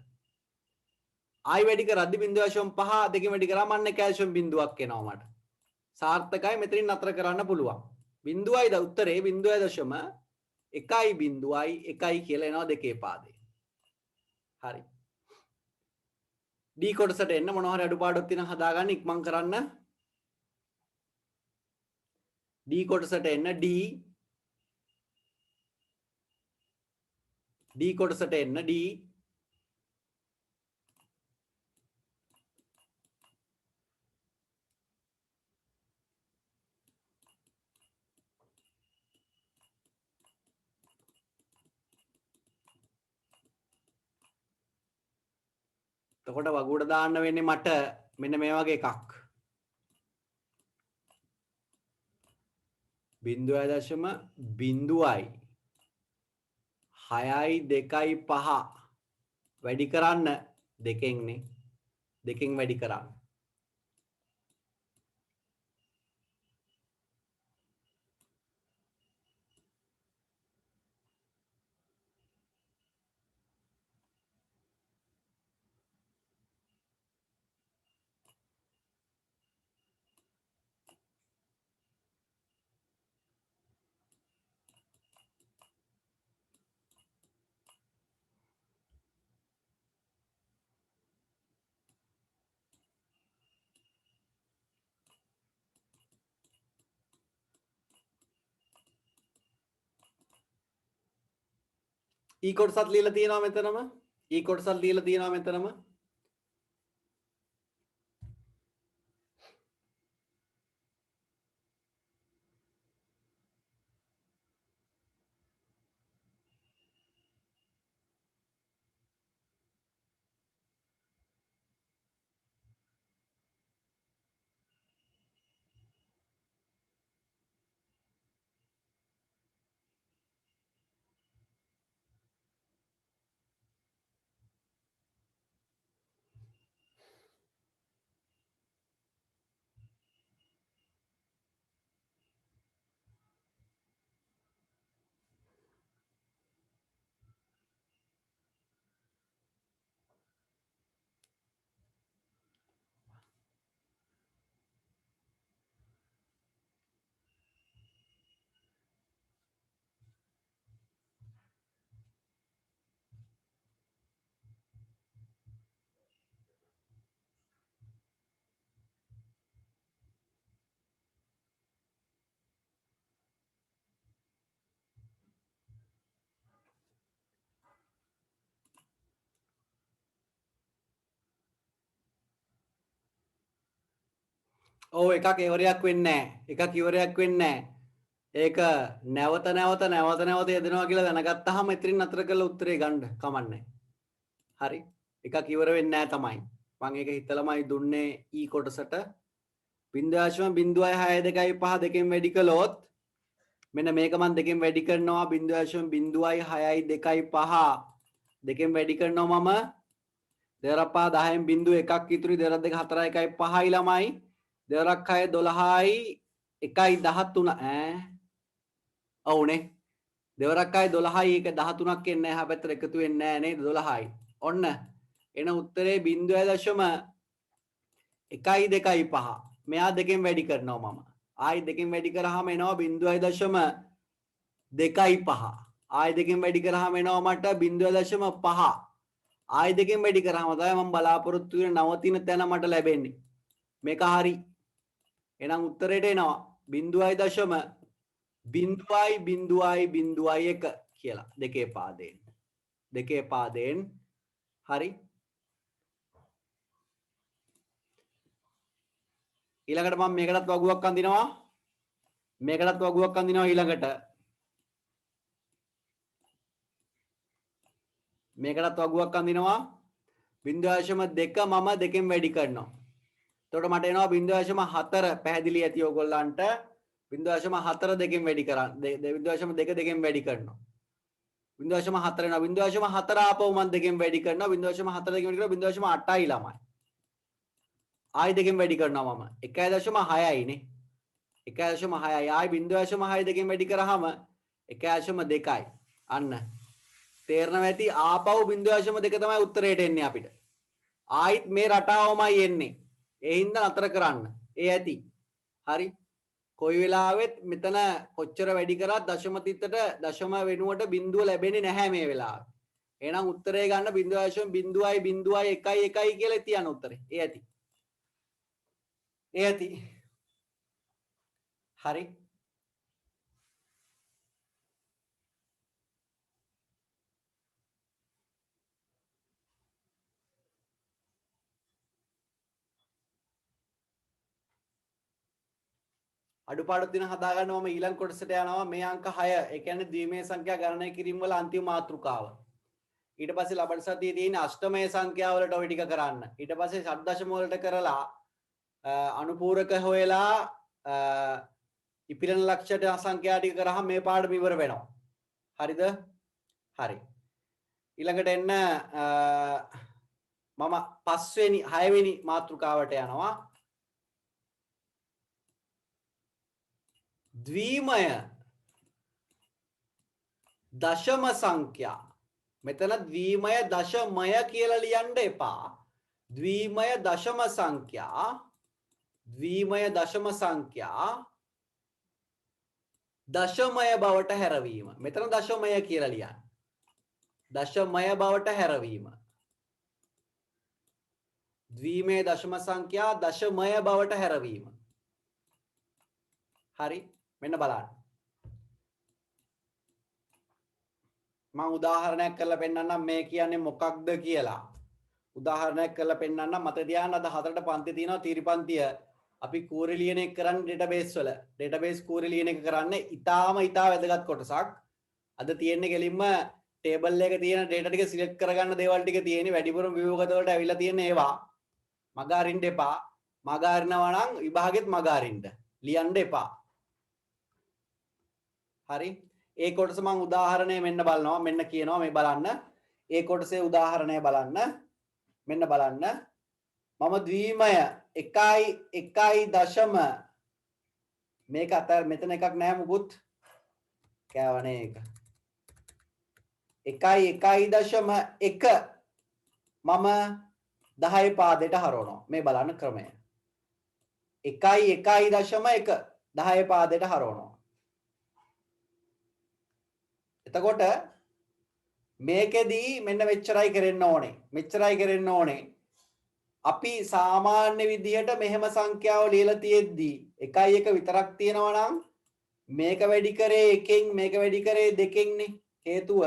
ආයි වැඩි කරද්දි 0.5 දෙකෙන් වැඩි කරාම අන්න කැල්සියම් බිඳුවක් එනවා මට සාර්ථකයි මෙතනින් නතර කරන්න පුළුවන් බිඳුවයි ද උත්තරේ 0.5 1.1 කියලා එනවා දෙකේ පාදේ. හරි. D කොටසට එන්න මොනවා හරි අඩුපාඩුවක් තියෙනවා හදාගන්න ඉක්මන් කරන්න. D කොටසට එන්න D කොටසට එන්න D එතකොට වගුඩ දාන්න වෙන්නේ මට මෙන්න මේ වගේ එකක් 0.0625 වැඩි කරන්න දෙකෙන්නේ දෙකෙන් වැඩි කරන්න E කොටසත් ලියලා තියෙනවා මෙතනම E කොටසත් ලියලා තියෙනවා මෙතනම ඔව් එකක් ඉවරයක් වෙන්නේ නැහැ එකක් ඉවරයක් වෙන්නේ නැහැ ඒක නැවත යදෙනවා කියලා දැනගත්තාම ඉතින් අතර කරලා උත්තරේ ගන්න කමන්නේ හරි එකක් ඉවර වෙන්නේ නැහැ තමයි මම ඒක හිතලමයි දුන්නේ E කොටසට 0.0625 දෙකෙන් වැඩි කළොත් මෙන්න මේක මම දෙකෙන් වැඩි කරනවා 0.0625 දෙකෙන් වැඩි කරනවා මම දෙවරක් 5 10න් බිංදුව එකක් ඉතුරු දෙවරක් 2 4 1යි 5යි ළමයි දෙවරක් 6 12යි 1යි 13 ඔව්නේ දෙවරක් 6 12යි 1 13ක් එන්නේ නැහැ හැබැයි එකතු වෙන්නේ නැහැ නේද 12යි ඔන්න එන උත්තරේ 0.125 මෙයා දෙකෙන් වැඩි කරනවා මම ආයි දෙකෙන් වැඩි කරාම එනවා 0.25 ආයි දෙකෙන් වැඩි කරාම එනවා මට 0.5 ආයි දෙකෙන් වැඩි කරාම තමයි මම බලාපොරොත්තු වෙන නවතින තැන මට ලැබෙන්නේ මේක හරි එහෙනම් උත්තරේට එනවා 0.1 කියලා දෙකේ පාදයෙන් හරි ඊළඟට මම මේකටත් වගුවක් අඳිනවා ඊළඟට මේකටත් වගුවක් අඳිනවා 0.2 මම දෙකෙන් වැඩි කරනවා එතකොට මට එනවා 0.4 පැහැදිලි ඇති ඔයගොල්ලන්ට 0.4 දෙකෙන් වැඩි කරන්න 0.2 දෙකෙන් වැඩි කරනවා 0.4 එනවා 0.4 ආපහු මම දෙකෙන් වැඩි කරනවා 0.4 දෙකෙන් වැඩි කරනවා 0.8යි ළමයි ආයි දෙකෙන් වැඩි කරනවා මම 1.6යි නේ 1.6යි ආයි 0.6 දෙකෙන් වැඩි කරාම 1.2යි අන්න තේරෙනවා ඇති ආපහු 0.2 තමයි උත්තරේට එන්නේ අපිට ආයිත් මේ රටාවමයි එන්නේ ඒ හින්දා නතර කරන්න ඒ ඇති හරි කොයි වෙලාවෙත් මෙතන කොච්චර වැඩි කරත් දශම තිත්තට දශම වෙනුවට බිඳුව ලැබෙන්නේ නැහැ මේ වෙලාවේ. එහෙනම් උත්තරය ගන්න 0.0.1 කියලා තියන උත්තරේ. ඒ ඇති. ඒ ඇති. හරි. අඩුපාඩු තියෙන හදා ගන්න මම ඊළඟ කොටසට යනවා මේ අංක 6 ඒ කියන්නේ ද්විමේය සංඛ්‍යා ගණනය කිරීම වල අන්තිම මාතෘකාව. ඊට පස්සේ ලබන සතියේ තියෙන අෂ්ටමය සංඛ්‍යා වලට ඔය ටික කරන්න. ඊට පස්සේ ෂඩ්දශම වලට කරලා අනුපූරක හොයලා ඉපිරණ ලක්ෂණ සංඛ්‍යා ටික කරාම මේ පාඩම ඉවර වෙනවා. හරිද? හරි. ඊළඟට එන්න මම 5 වෙනි 6 වෙනි මාතෘකාවට යනවා. ද්විමය දශම සංඛ්‍යා. මෙතන ද්විමය දශමය කියලා ලියන්න එපා. ද්විමය දශම සංඛ්‍යා. ද්විමය දශම සංඛ්‍යා දශමය බවට හැරවීම. මෙතන දශමය කියලා ලියන්න. දශමය බවට හැරවීම. ද්විමය දශම සංඛ්‍යා දශමය බවට හැරවීම. හරි. මෙන්න බලන්න. මම උදාහරණයක් කරලා පෙන්නන්නම් මේ කියන්නේ මොකක්ද කියලා. උදාහරණයක් කරලා පෙන්නන්නම්. මත තියාගන්න අද 4ට පන්ති තියෙනවා තීරිපන්තිය. අපි කූරි ලියන එක කරන්නේ ඩේටාබේස් වල. ඩේටාබේස් කූරි ලියන එක කරන්නේ ඊටාම වැදගත් කොටසක්. අද තියෙන්නේ කෙලින්ම ටේබල් එකේ තියෙන ඩේටා ටික සිලෙක්ට් කරගන්න දේවල් ටික තියෙන්නේ වැඩිපුරම විභාගත වලට ඇවිල්ලා තියෙන ඒවා. මග අරින්න එපා. මග අරිනවා නම් විභාගෙත් මග අරින්න. ලියන්න එපා. හරි. ඒ කොටස මම උදාහරණය මෙන්න බලනවා. මෙන්න කියනවා මේ බලන්න. ඒ කොටසේ උදාහරණය බලන්න. මෙන්න බලන්න. මම ද්විමය 1.1 මේක අතර මෙතන එකක් නෑ මුකුත් කෑවනේ එක 1.1 මම 10 පාදයට හරවනවා. මේ බලන්න ක්‍රමය. 1.1 10 පාදයට හරවනවා. එතකොට මේකෙදී මෙන්න මෙච්චරයි කරන්න ඕනේ. මෙච්චරයි කරන්න ඕනේ. අපි සාමාන්‍ය විදිහට මෙහෙම සංඛ්‍යාව ලියලා තියෙද්දි 1 විතරක් තියෙනවා නම් මේක වැඩි කරේ 1කින් මේක වැඩි කරේ 2කින් නේ. හේතුව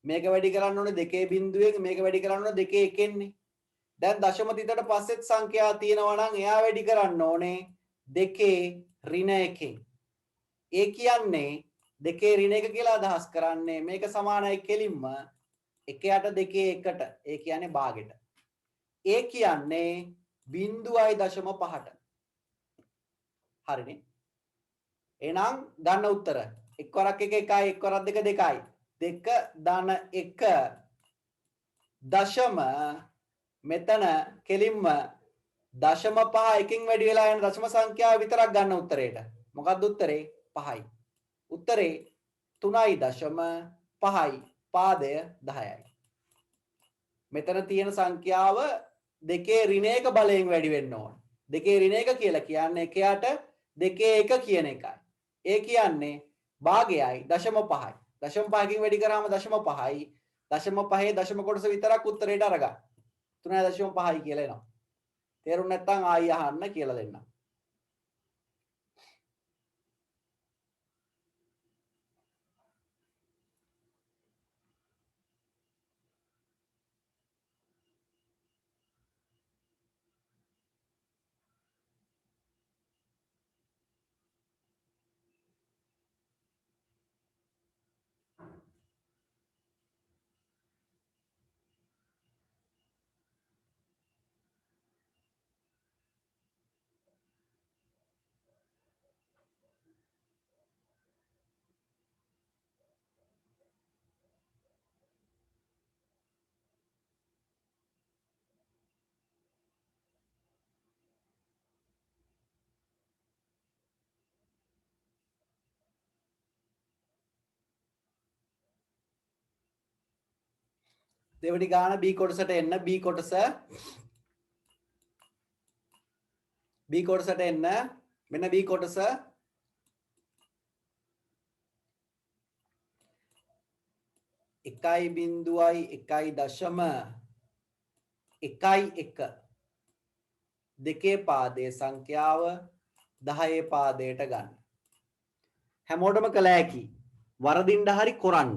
මේක වැඩි කරන්න ඕනේ 2 බිඳුවෙන් මේක වැඩි කරන්න ඕනේ 2 1කින් නේ. දැන් දශම තිතට පස්සෙත් සංඛ්‍යා තියෙනවා නම් එයා වැඩි කරන්න ඕනේ 2 ඍණ 1කින්. ඒ කියන්නේ 2 ඍණ 1 කියලා අදහස් කරන්නේ මේක සමානයි කෙලින්ම 1ට 2 1ට. ඒ කියන්නේ භාගෙට. ඒ කියන්නේ 0.5ට. හරිනේ. එහෙනම් ගන්න උත්තර 1 වරක් 1 1යි 1 වරක් 2 2යි. 2 ධන 1 දශම මෙතන කෙලින්ම දශම 5 එකකින් වැඩි වෙලා යන දශම සංඛ්‍යාව විතරක් ගන්න උත්තරේට. මොකක්ද උත්තරේ? 5යි. උත්තරේ 3.5යි පාදය 10යි. මෙතන තියෙන සංඛ්‍යාව 2 ඍණ 1 බලයෙන් වැඩි වෙන්න ඕන. 2 ඍණ 1 කියලා කියන්නේ 1ට 2 1 කියන එකයි. ඒ කියන්නේ භාගයයි දශම 5යි. දශම 5කින් වැඩි කරාම දශම 5යි. දශම 5 දශම කොටස විතරක් උත්තරේට අරගන්න. 3.5යි කියලා එනවා. තේරුම් නැත්නම් ආයි අහන්න කියලා දෙන්නම්. දෙවනි ගාන B කොටසට එන්න. B කොටසට එන්න. මෙන්න B කොටස 1.1.11 දෙකේ පාදයේ සංඛ්‍යාව 10 පාදයට ගන්න. හැමෝටම කළ හැකි. වරදින්න හරි කොරන්න.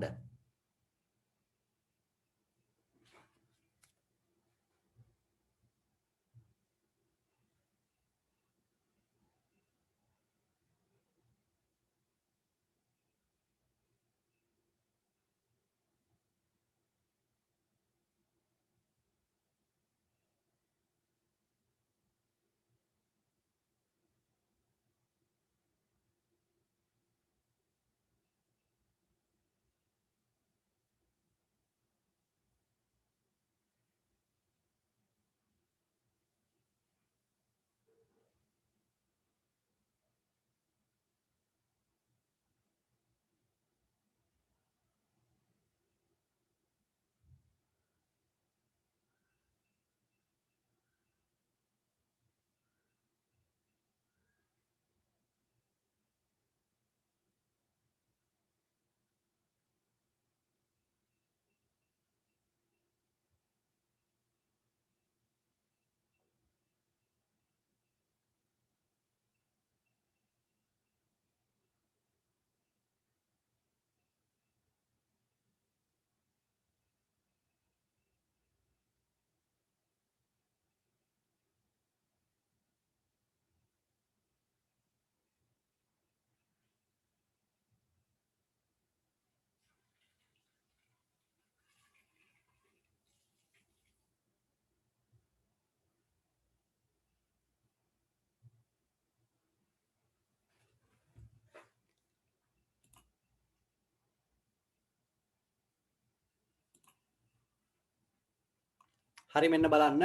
හරි මෙන්න බලන්න.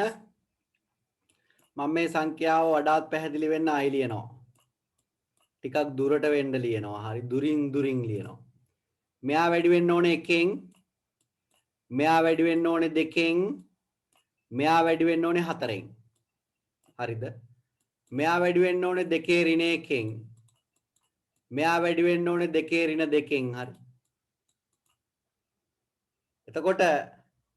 මම මේ සංඛ්‍යාව වඩාත් පැහැදිලි වෙන්න ආයි ලියනවා. ටිකක් දුරට වෙන්න ලියනවා. හරි දුරින් ලියනවා. මෙයා වැඩි වෙන්න ඕනේ 1කින්. මෙයා වැඩි වෙන්න ඕනේ 2කින්. මෙයා වැඩි වෙන්න ඕනේ 4කින්. හරිද? මෙයා වැඩි වෙන්න ඕනේ 2 ඍණ 1කින්. මෙයා වැඩි වෙන්න ඕනේ 2 ඍණ 2කින්. හරි. එතකොට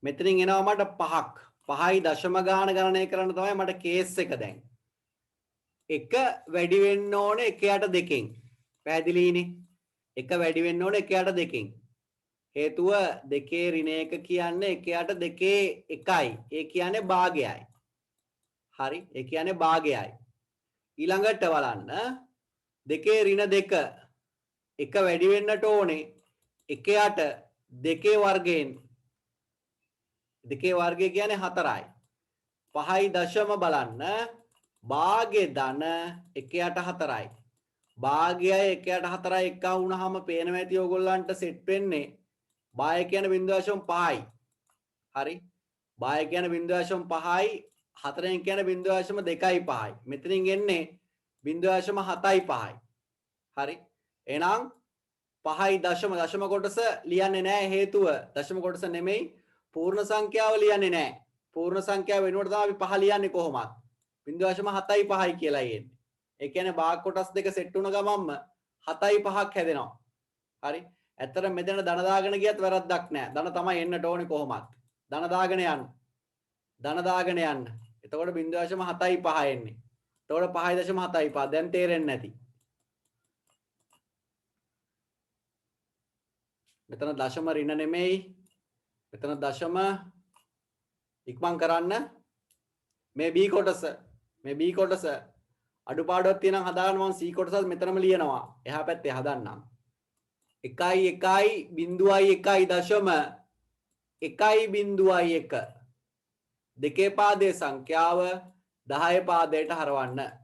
මෙතනින් එනවා මට 5ක්. 5යි දශම ගාන ගණනය කරන්න තමයි මට කේස් එක දැන්. 1 වැඩි වෙන්න ඕනේ 1ට 2කින්. පැහැදිලිනේ? 1 වැඩි වෙන්න ඕනේ 1ට 2කින්. හේතුව 2 ඍණ 1 කියන්නේ 1ට 2 1යි. ඒ කියන්නේ භාගයයි. හරි? ඒ කියන්නේ භාගයයි. ඊළඟට බලන්න 2 ඍණ 2 1 වැඩි වෙන්නට ඕනේ 1ට 2 වර්ගයෙන් 2 වර්ගය කියන්නේ 4යි. 5යි දශම බලන්න භාගයේ ධන 1ට 4යි. භාගයයි 1ට 4යි එක වුණාම පේනවා ඇති ඔයගොල්ලන්ට සෙට් වෙන්නේ භාගය කියන්නේ 0.5යි. හරි? භාගය කියන්නේ 0.5යි 4ෙන් කියන්නේ 0.25යි. මෙතනින් එන්නේ 0.75යි. හරි? එහෙනම් 5යි දශම කොටස ලියන්නේ නැහැ හේතුව දශම කොටස නෙමෙයි පූර්ණ සංඛ්‍යාව ලියන්නේ නැහැ. පූර්ණ සංඛ්‍යාව වෙනුවට තමයි අපි 5 ලියන්නේ කොහොමත්. 0.75යි කියලා එන්නේ. ඒ කියන්නේ භාග කොටස් දෙක සෙට් වුණ ගමන්ම 7යි 5ක් හැදෙනවා. හරි? ඇත්තට මෙතන ධන දාගෙන ගියත් වැරද්දක් නැහැ. ධන තමයි එන්නට ඕනේ කොහොමත්. ධන දාගෙන යන්න. ධන දාගෙන යන්න. එතකොට 0.75 එන්නේ. එතකොට 5.75 දැන් තේරෙන්නේ නැති. මෙතන දශම ඍණ නෙමෙයි. මෙතන දශම ඉක්මන් කරන්න. මේ B කොටස අඩුපාඩුවක් තියෙනම් හදාගන්න මම C කොටසත් මෙතනම ලියනවා. එහා පැත්තේ හදන්නම්. 1.1.1 දශම 1.1 දෙකේ පාදයේ සංඛ්‍යාව 10 පාදයට හරවන්න.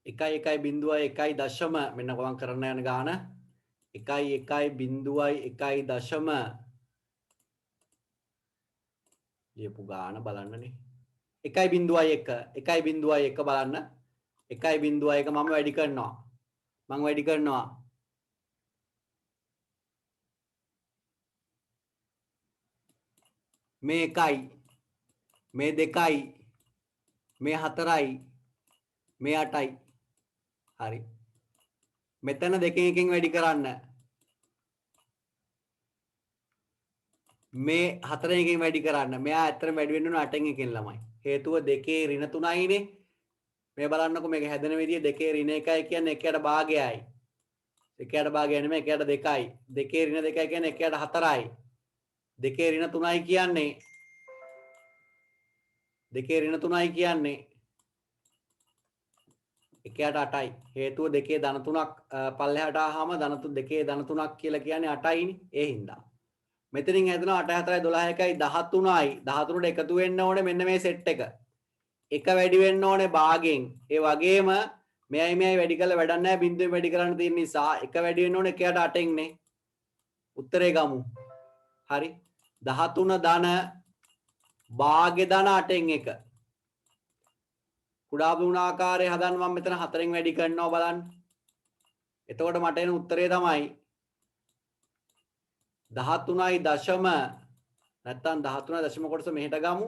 1.1.1 මෙන්න ගමන් කරන්න යන ගාන 1.1.1 ලියපු ගාන බලන්නනේ 1.1 බලන්න 1.1 මම වැඩි කරනවා මේ 1යි මේ 2යි මේ 4යි මේ 8යි හරි මෙතන දෙකෙන් එකෙන් වැඩි කරන්න මේ 4 එකෙන් වැඩි කරන්න මෙයා ඇත්තටම වැඩි වෙන්න ඕන 8 එකෙන් ළමයි හේතුව දෙකේ ඍණ 3යිනේ මේ බලන්නකෝ මේක හැදෙන විදිය දෙකේ ඍණ 1යි කියන්නේ 1ට භාගයයි 1ට භාගය නෙමෙයි 1ට 2යි දෙකේ ඍණ 2යි කියන්නේ 1ට 4යි දෙකේ ඍණ 3යි කියන්නේ දෙකේ ඍණ 3යි කියන්නේ 1ට 8යි හේතුව දෙකේ ධන 3ක් පල්ලෙහාට ආවම දෙකේ ධන 3ක් කියලා කියන්නේ 8යිනේ ඒ හින්දා මෙතනින් හැදෙනවා 8 4යි 12යි 13යි 13ට එකතු වෙන්න ඕනේ මෙන්න මේ සෙට් එක එක වැඩි වෙන්න ඕනේ භාගෙන් ඒ වගේම මෙයයි වැඩි කරලා වැඩක් නැහැ බිඳුවෙන් වැඩි කරන්න තියෙන නිසා එක වැඩි වෙන්න ඕනේ 1ට 8න් නේ උත්තරේ ගමු හරි 13 ධන භාග්‍ය ධන 8න් 1 කුඩා ගුණාකාරය හදන්න මම මෙතන 4න් වැඩි කරනවා බලන්න එතකොට මට එන උත්තරේ තමයි 13යි දශම නැත්තම් 13යි දශම කොටස මෙහෙට ගමු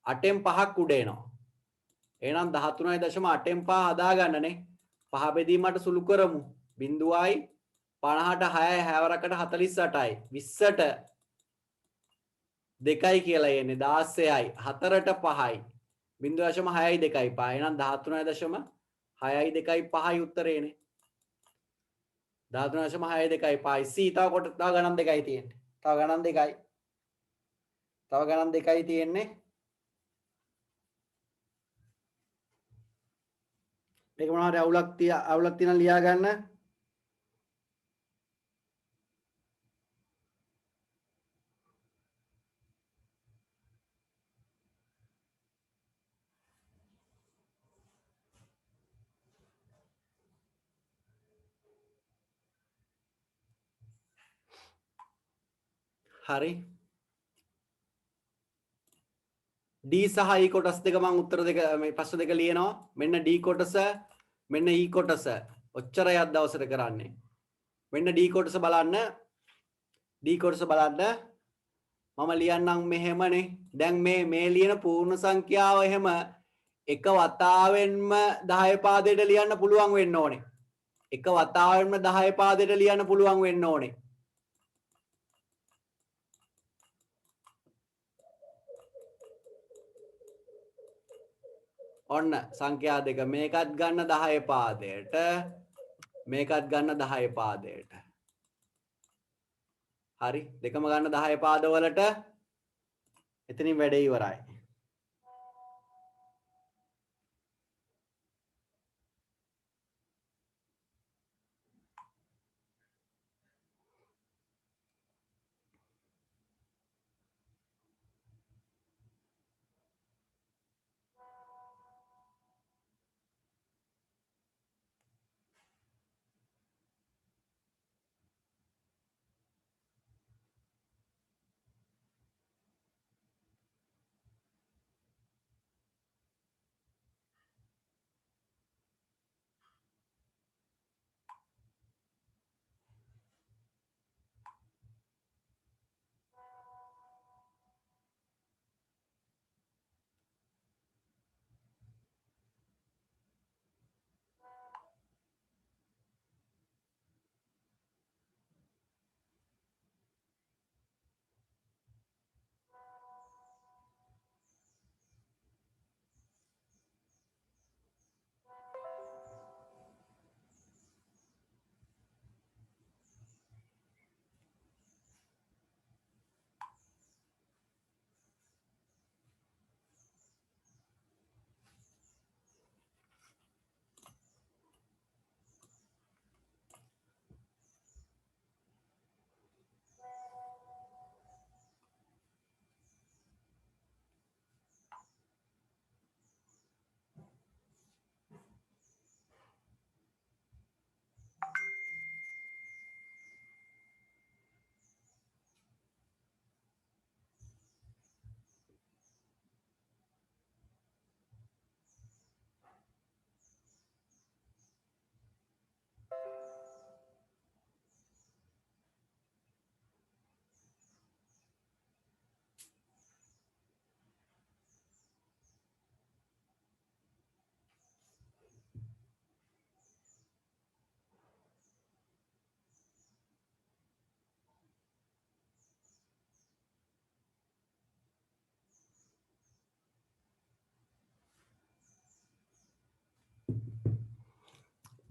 8න් 5ක් උඩ එනවා එහෙනම් 13යි දශම 8න් 5 හදාගන්නනේ 5 බෙදීමට සුළු කරමු 0යි 50ට 6යි 6වරකට 48යි 20ට 2යි කියලා එන්නේ 16යි 4ට 5යි 0.6යි 2යි 5 එහෙනම් 13.6යි 2යි 5යි උත්තරේනේ 13.6යි 2යි 5යි C තව ගණන් දෙකයි තියෙන්නේ තව ගණන් දෙකයි තියෙන්නේ මේක මොනවා හරි අවුලක් තියෙනවා ලියා ගන්න හරි D සහ E කොටස් දෙක මම උත්තර දෙක මේ ප්‍රශ්න දෙක ලියනවා මෙන්න D කොටස මෙන්න E කොටස ඔච්චරයක් දවසට කරන්නේ මෙන්න D කොටස බලන්න මම ලියන්නම් මෙහෙමනේ දැන් මේ ලියන පූර්ණ සංඛ්‍යාව එහෙම එක වතාවෙන්ම 10 පාදයට ලියන්න පුළුවන් වෙන්න ඕනේ එක වතාවෙන්ම 10 පාදයට ලියන්න පුළුවන් වෙන්න ඕනේ ඔන්න සංඛ්‍යා දෙක මේකත් ගන්න 10 පාදයට මේකත් ගන්න 10 පාදයට හරි දෙකම ගන්න 10 පාදවලට එතනින් වැඩ ඉවරයි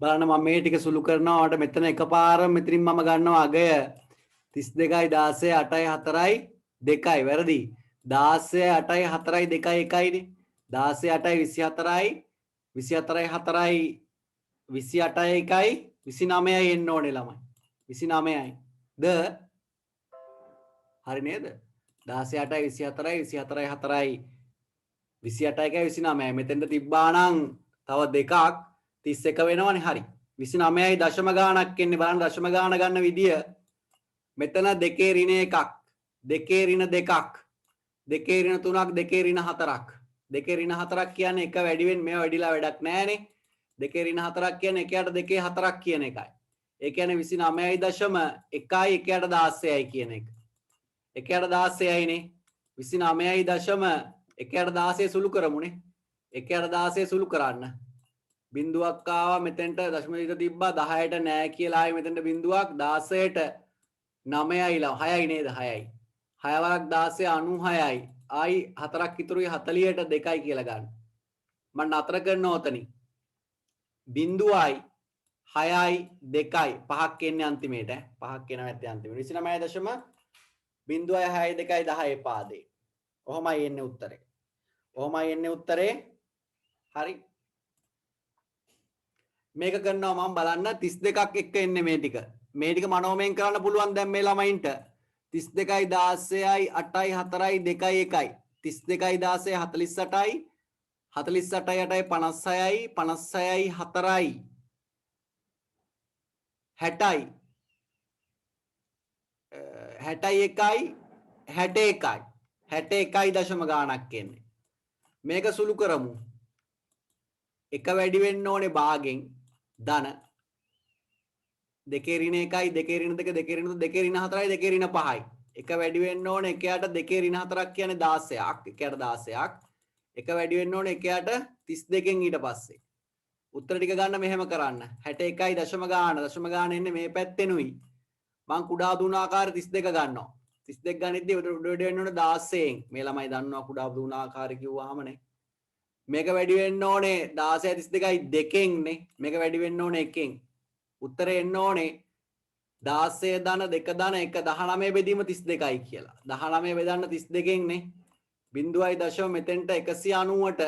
බලන්න මම මේ ටික සුළු කරනවා. ඔයාලට මෙතන එකපාරම මෙතනින් මම ගන්නවා අගය 32යි 16යි 8යි 4යි 2යි. වැරදි. 16යි 8යි 4යි 2යි 1යිනේ. 16යි 8යි 24යි 24යි 4යි 28යි 1යි 29යි එන්න ඕනේ ළමයි. 29යි. ද හරි නේද? 16යි 8යි 24යි 24යි 4යි 28යි 29යි. මෙතෙන්ට තිබ්බානම් තව දෙකක් 31 වෙනවනේ. හරි. 29යි දශම ගානක් එන්නේ. බලන්න දශම ගාන ගන්න විදිය. මෙතන දෙකේ ඍණ එකක්, දෙකේ ඍණ දෙකක්, දෙකේ ඍණ තුනක්, දෙකේ ඍණ හතරක්. දෙකේ ඍණ හතරක් කියන්නේ එක වැඩි වෙන මේවා වැඩිලා වැඩක් නැහැනේ. දෙකේ ඍණ හතරක් කියන්නේ එකයට දෙකේ හතරක් කියන එකයි. ඒ කියන්නේ 29.1යි එකයට 16යි කියන එක. එකයට 16යිනේ. 29යි දශම එකයට 16 සුළු කරමුනේ. එකයට 16 සුළු කරන්න. බිඳුවක් ආවා මෙතෙන්ට දශම දෙක තිබ්බා 10ට නෑ කියලා ආයේ මෙතෙන්ට බිඳුවක් 16ට 9යි 6යි නේද 6යි 6 වරක් 16 96යි ආයි 4ක් ඉතුරුයි 40ට 2යි කියලා ගන්න මම නතර කරන ඕතනින් බිඳුවයි 6යි 2යි 5ක් එන්නේ අන්තිමේට 5ක් එනවා නැත්නම් අන්තිමේට 29 දශම බිඳුවයි 6යි 2යි 10යි පාදේ ඔහොමයි එන්නේ උත්තරේ ඔහොමයි එන්නේ උත්තරේ හරි මේක කරනවා මම බලන්න 32ක් එක්ක එන්නේ මේ ටික. මේ ටික මනෝමයෙන් කරන්න පුළුවන් දැන් මේ ළමයින්ට. 32යි 16යි 8යි 4යි 2යි 1යි. 32යි 16යි 48යි 48යි 8යි 56යි 56යි 4යි 60යි 61යි 61යි 61යි දශම ගාණක් එන්නේ. මේක සුළු කරමු. එක වැඩි වෙන්න ඕනේ භාගෙන් ධන දෙකේ ඍණ 1යි දෙකේ ඍණ 2 දෙකේ ඍණ 3 දෙකේ ඍණ 4යි දෙකේ ඍණ 5යි එක වැඩි වෙන්න ඕනේ එකයට දෙකේ ඍණ 4ක් කියන්නේ 16ක් එකයට 16ක් එක වැඩි වෙන්න ඕනේ එකයට 32කින් ඊට පස්සේ උත්තර ටික ගන්න මෙහෙම කරන්න 61යි දශම ගාන එන්නේ මේ පැත්තෙනුයි මං කුඩා දුනාකාර 32 ගන්නවා 32 ගනිද්දී උඩ වෙන්න ඕනේ 16න් මේ ළමයි දන්නවා කුඩා දුනාකාර කිව්වහමනේ මේක වැඩි වෙන්න ඕනේ 16 32යි දෙකෙන්නේ මේක වැඩි වෙන්න ඕනේ එකෙන් උත්තරේ එන්න ඕනේ 16 ධන 2 ධන 1 19 බෙදීම 32යි කියලා 19 බෙදන්න 32කින් නේ බිඳුවයි දශම මෙතෙන්ට 190ට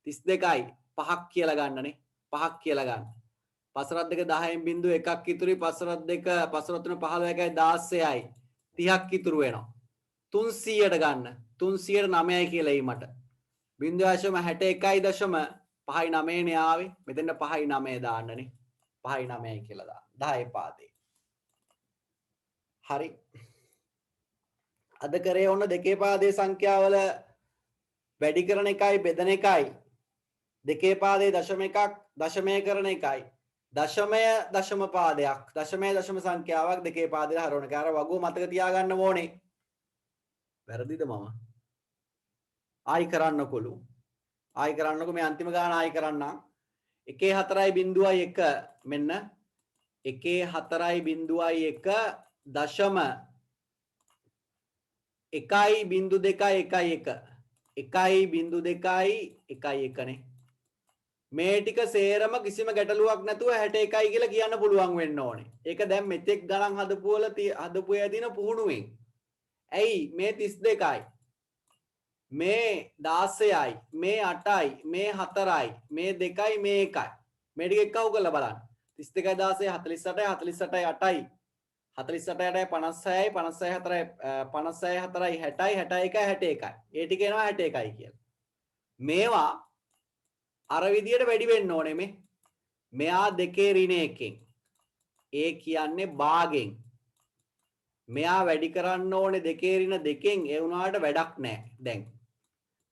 32යි 5ක් කියලා ගන්නනේ 5ක් කියලා ගන්න පසරත් දෙක 10න් බිඳුව එකක් ඉතුරුයි පසරත් දෙක පසරත් තුන 15යි 16යි 30ක් ඉතුරු වෙනවා 300ට ගන්න 300ට 9යි කියලා එයි මට බිඳුව දශම 61යි දශම 5යි 9 නේ ආවේ මෙතෙන්ට 5යි 9 දාන්නනේ 5යි 9යි කියලා දාන්න 10 පාදේ හරි අද කරේ ඔන්න දෙකේ පාදේ සංඛ්‍යාවල වැඩි කරන එකයි බෙදන එකයි දෙකේ පාදේ දශම එකක් දශමය කරන එකයි දශමය දශම පාදයක් දශමය දශම සංඛ්‍යාවක් දෙකේ පාදේ හරවන එක අර වගුව මතක තියාගන්න ඕනේ වැරදිද මම ආයි කරන්නකොලු ආයි කරන්නකො මේ අන්තිම ගාන ආයි කරන්නම් 1.4.1 මෙන්න 1.4.1 දශම 1.2.1 1.2.1 නේ මේ ටික සේරම කිසිම ගැටලුවක් නැතුව 61යි කියලා කියන්න පුළුවන් වෙන්න ඕනේ. ඒක දැන් මෙතෙක් ගණන් හදපු යදින පුහුණුවෙන්. ඇයි මේ 32යි මේ 16යි මේ 8යි මේ 4යි මේ 2යි මේ 1යි මේ ටික එක්කව කරලා බලන්න 32යි 16යි 48යි 8යි 48යි 56යි 56යි 4යි 56යි 4යි 60යි 61යි 61යි ඒ ටික එනවා 61යි කියලා මේවා අර විදියට වැඩි වෙන්න ඕනේ මේ මෙයා දෙකේ ඍණ එකෙන් ඒ කියන්නේ භාගෙන් මෙයා වැඩි කරන්න ඕනේ දෙකේ ඍණ දෙකෙන් ඒ වුණාට වැඩක් නැහැ දැන්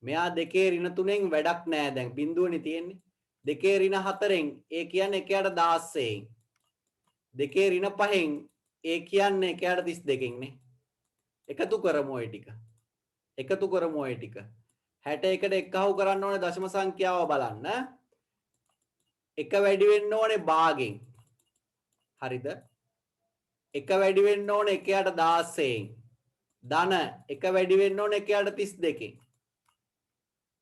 මෙයා දෙකේ ඍණ තුනෙන් වැඩක් නැහැ දැන් බිඳුවනේ තියෙන්නේ දෙකේ ඍණ හතරෙන් ඒ කියන්නේ එකයට 16න් දෙකේ ඍණ පහෙන් ඒ කියන්නේ එකයට 32කින් නේ එකතු කරමු ඔය ටික 61ට එක්කහුව කරන්න ඕනේ දශම සංඛ්‍යාව බලන්න එක වැඩි වෙන්න ඕනේ භාගෙන් හරිද එක වැඩි වෙන්න ඕනේ එකයට 16න් ධන එක වැඩි වෙන්න ඕනේ එකයට 32කින්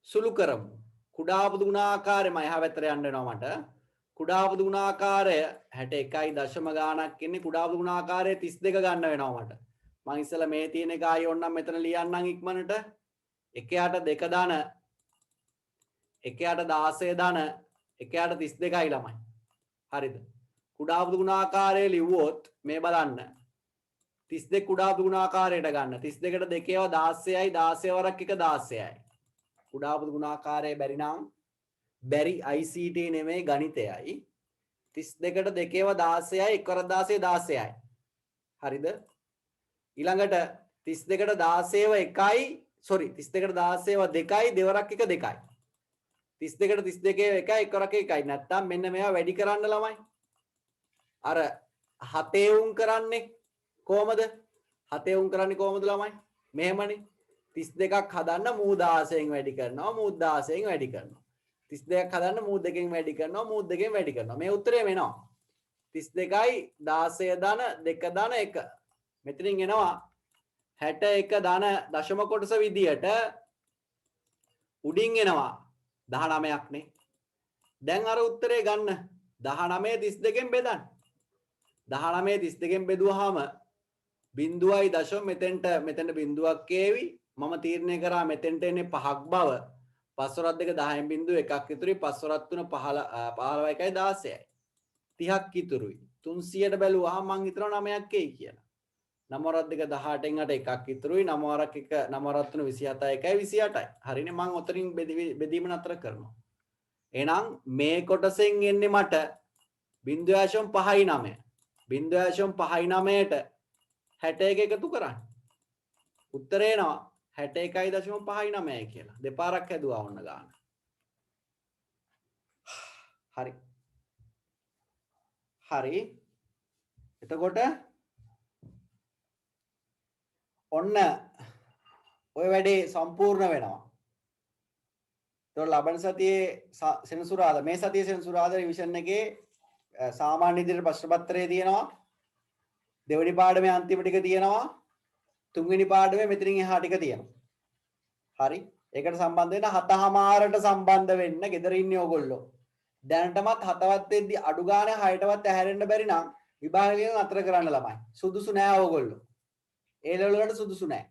සුළු කරමු කුඩා පුදුනාකාරෙම එහා පැත්තට යන්න වෙනවා මට කුඩා පොදු ගුණාකාරය 61යි දශම ගාණක් ඉන්නේ කුඩා පොදු ගුණාකාරය 32 ගන්න වෙනවා මට. මම ඉස්සෙල්ලා මේ තියෙන එක ආයෙ ඕනනම් මෙතන ලියන්නම් ඉක්මනට. 1ට 2 දාන 1ට 16 දාන 1ට 32යි ළමයි. හරිද? කුඩා පොදු ගුණාකාරය ලිව්වොත් මේ බලන්න 32 කුඩා පොදු ගුණාකාරයට ගන්න 32ට 2 16යි 16 වරක් 1 16යි. කුඩා පොදු ගුණාකාරය බැරි නම් බැරි ICT නෙමෙයි ගණිතයයි 32ට 2 16යි 1 වරක් 16 16යි. හරිද? ඊළඟට 32ට 16 1යි sorry 32ට 16 2යි දෙවරක් 1 2යි. 32ට 32 1යි 1 වරක් 1යි. නැත්තම් මෙන්න මේවා වැඩි කරන්න ළමයි. අර 7 උන් කරන්නේ කොහමද? 7 උන් කරන්නේ කොහමද ළමයි? මෙහෙමනේ. 32ක් හදන්න මූ 16න් වැඩි කරනවා මූ 16න් වැඩි කරනවා. 32ක් හදන්න මූ 2කින් වැඩි කරනවා මූ 2කින් වැඩි කරනවා. මේ උත්තරේ වෙනවා. 32යි 16 ධන 2 ධන 1. මෙතනින් එනවා 61 ධන දශම කොටස විදියට උඩින් එනවා 19ක් නේ. දැන් අර උත්තරේ ගන්න 19 32න් බෙදන්න. 19 32න් බෙදුවාම බිඳුවයි දශම මෙතෙන්ට බිඳුවක් කේවි. මම තීරණය කරා මෙතෙන්ට එන්නේ 5ක් බව. 5 වරක් 2 10න් බිඳුව එකක් ඉතුරුයි. 5 වරක් 3 15යි 16යි. 30ක් ඉතුරුයි. 300ට බැලුවාම මං හිතනවා 9ක් එයි කියලා. 9 වරක් 2 18න් 8 එකක් ඉතුරුයි. 9 වරක් 1 9 වරක් 3 27යි 1යි 28යි. හරිනේ මං ඔතනින් බෙදීම නතර කරනවා. එහෙනම් මේ කොටසෙන් එන්නේ මට 0.59. 0.59ට 61 එකතු කරන්න. උත්තරේ එනවා 61.59 කියලා. දෙපාරක් හැදුවා වුණ ගන්න. හරි. හරි. එතකොට ඔන්න ඔය වැඩේ සම්පූර්ණ වෙනවා. එතකොට ලබන සතියේ සෙනසුරාදා මේ සතියේ සෙනසුරාදා රිවිෂන් එකේ සාමාන්‍ය ඉදිරියට ප්‍රශ්න පත්‍රය තියෙනවා. දෙවෙනි පාඩමේ අන්තිම ටික තියෙනවා. තුන්වෙනි පාඩමේ මෙතනින් එහා ටික තියෙනවා. හරි. ඒකට සම්බන්ධ වෙන 7:00ට සම්බන්ධ වෙන්න ගෙදර ඉන්නේ ඕගොල්ලෝ. දැනටමත් 7වත් වෙද්දි අඩු ගානේ 6ටවත් ඇහැරෙන්න බැරි නම් විභාග ලියන අතර කරන්න ළමයි. සුදුසු නෑ ඕගොල්ලෝ. ඒ ලෙවල් වලට සුදුසු නෑ.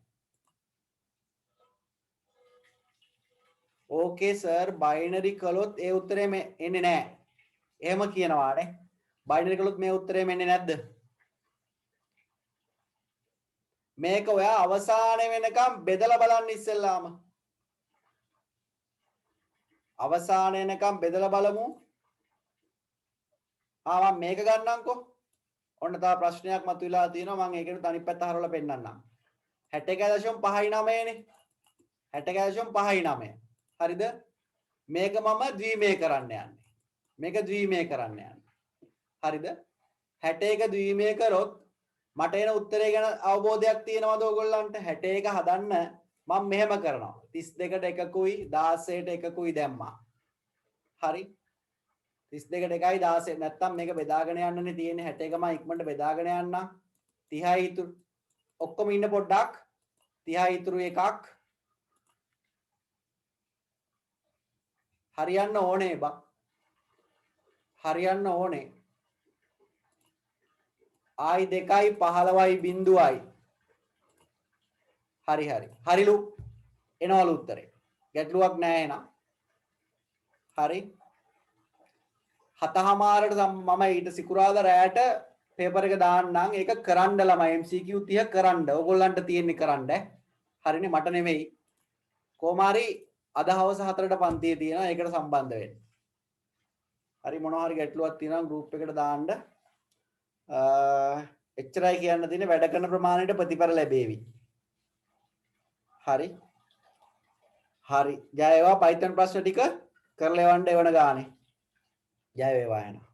ඕකේ සර් බයිනරි කළොත් ඒ උත්තරේ එන්නේ නෑ. එහෙම කියනවානේ. බයිනරි කළොත් මේ උත්තරේ එන්නේ නැද්ද? මේක ඔයා අවසානයේ වෙනකම් බෙදලා බලන්න ඉස්සෙල්ලාම. අවසානයේ වෙනකම් බෙදලා බලමු. මම මේක ගන්නම්කෝ. ඔන්න තව ප්‍රශ්නයක් මතුවලා තියෙනවා මම ඒකට අනිත් පැත්ත හරවලා පෙන්නන්නම්. 61.59 නේ. 61.59. හරිද? මේක මම ද්විමය කරන්න යන්නේ. මේක ද්විමය කරන්න යන්නේ. හරිද? 61 ද්විමය කරොත් මට එන උත්තරේ ගැන අවබෝධයක් තියෙනවද ඔයගොල්ලන්ට? 61 හදන්න මම මෙහෙම කරනවා. 32ට එකකුයි 16ට එකකුයි දැම්මා. හරි? 32ට 1යි 16 නැත්තම් මේක බෙදාගෙන යන්නනේ තියෙන්නේ. 61 මම ඉක්මනට බෙදාගෙන යන්නම්. 30යි ඉතුරු. ඔක්කොම ඉන්න පොඩ්ඩක්. 30යි ඉතුරු එකක්. හරියන්න ඕනේ බා. හරියන්න ඕනේ. ආයි 2යි 15යි බිඳුවයි. හරි හරි. හරිලු. එනවලු උත්තරේ. ගැටලුවක් නැහැ එහෙනම්. හරි. 7:00ට මම ඊට සිකුරාදා රැයට පේපර් එක දාන්නම්. ඒක කරන්න ළමයි MCQ 30 කරන්න. ඕගොල්ලන්ට තියෙන්නේ කරන්න. හරිනේ මට නෙමෙයි. කොහොම හරි අද හවස 4ට පන්තියේ තියෙනවා. ඒකට සම්බන්ධ වෙන්න. හරි මොනවා හරි ගැටලුවක් තියෙනවා ගෲප් එකට දාන්න. එච්චරයි කියන්න තියෙන්නේ වැඩ කරන ප්‍රමාණයට ප්‍රතිඵල ලැබේවි. හරි. හරි. ජය වේවා Python ප්‍රශ්න ටික කරලා එවන්න එවන ගානේ. ජය වේවා යනවා.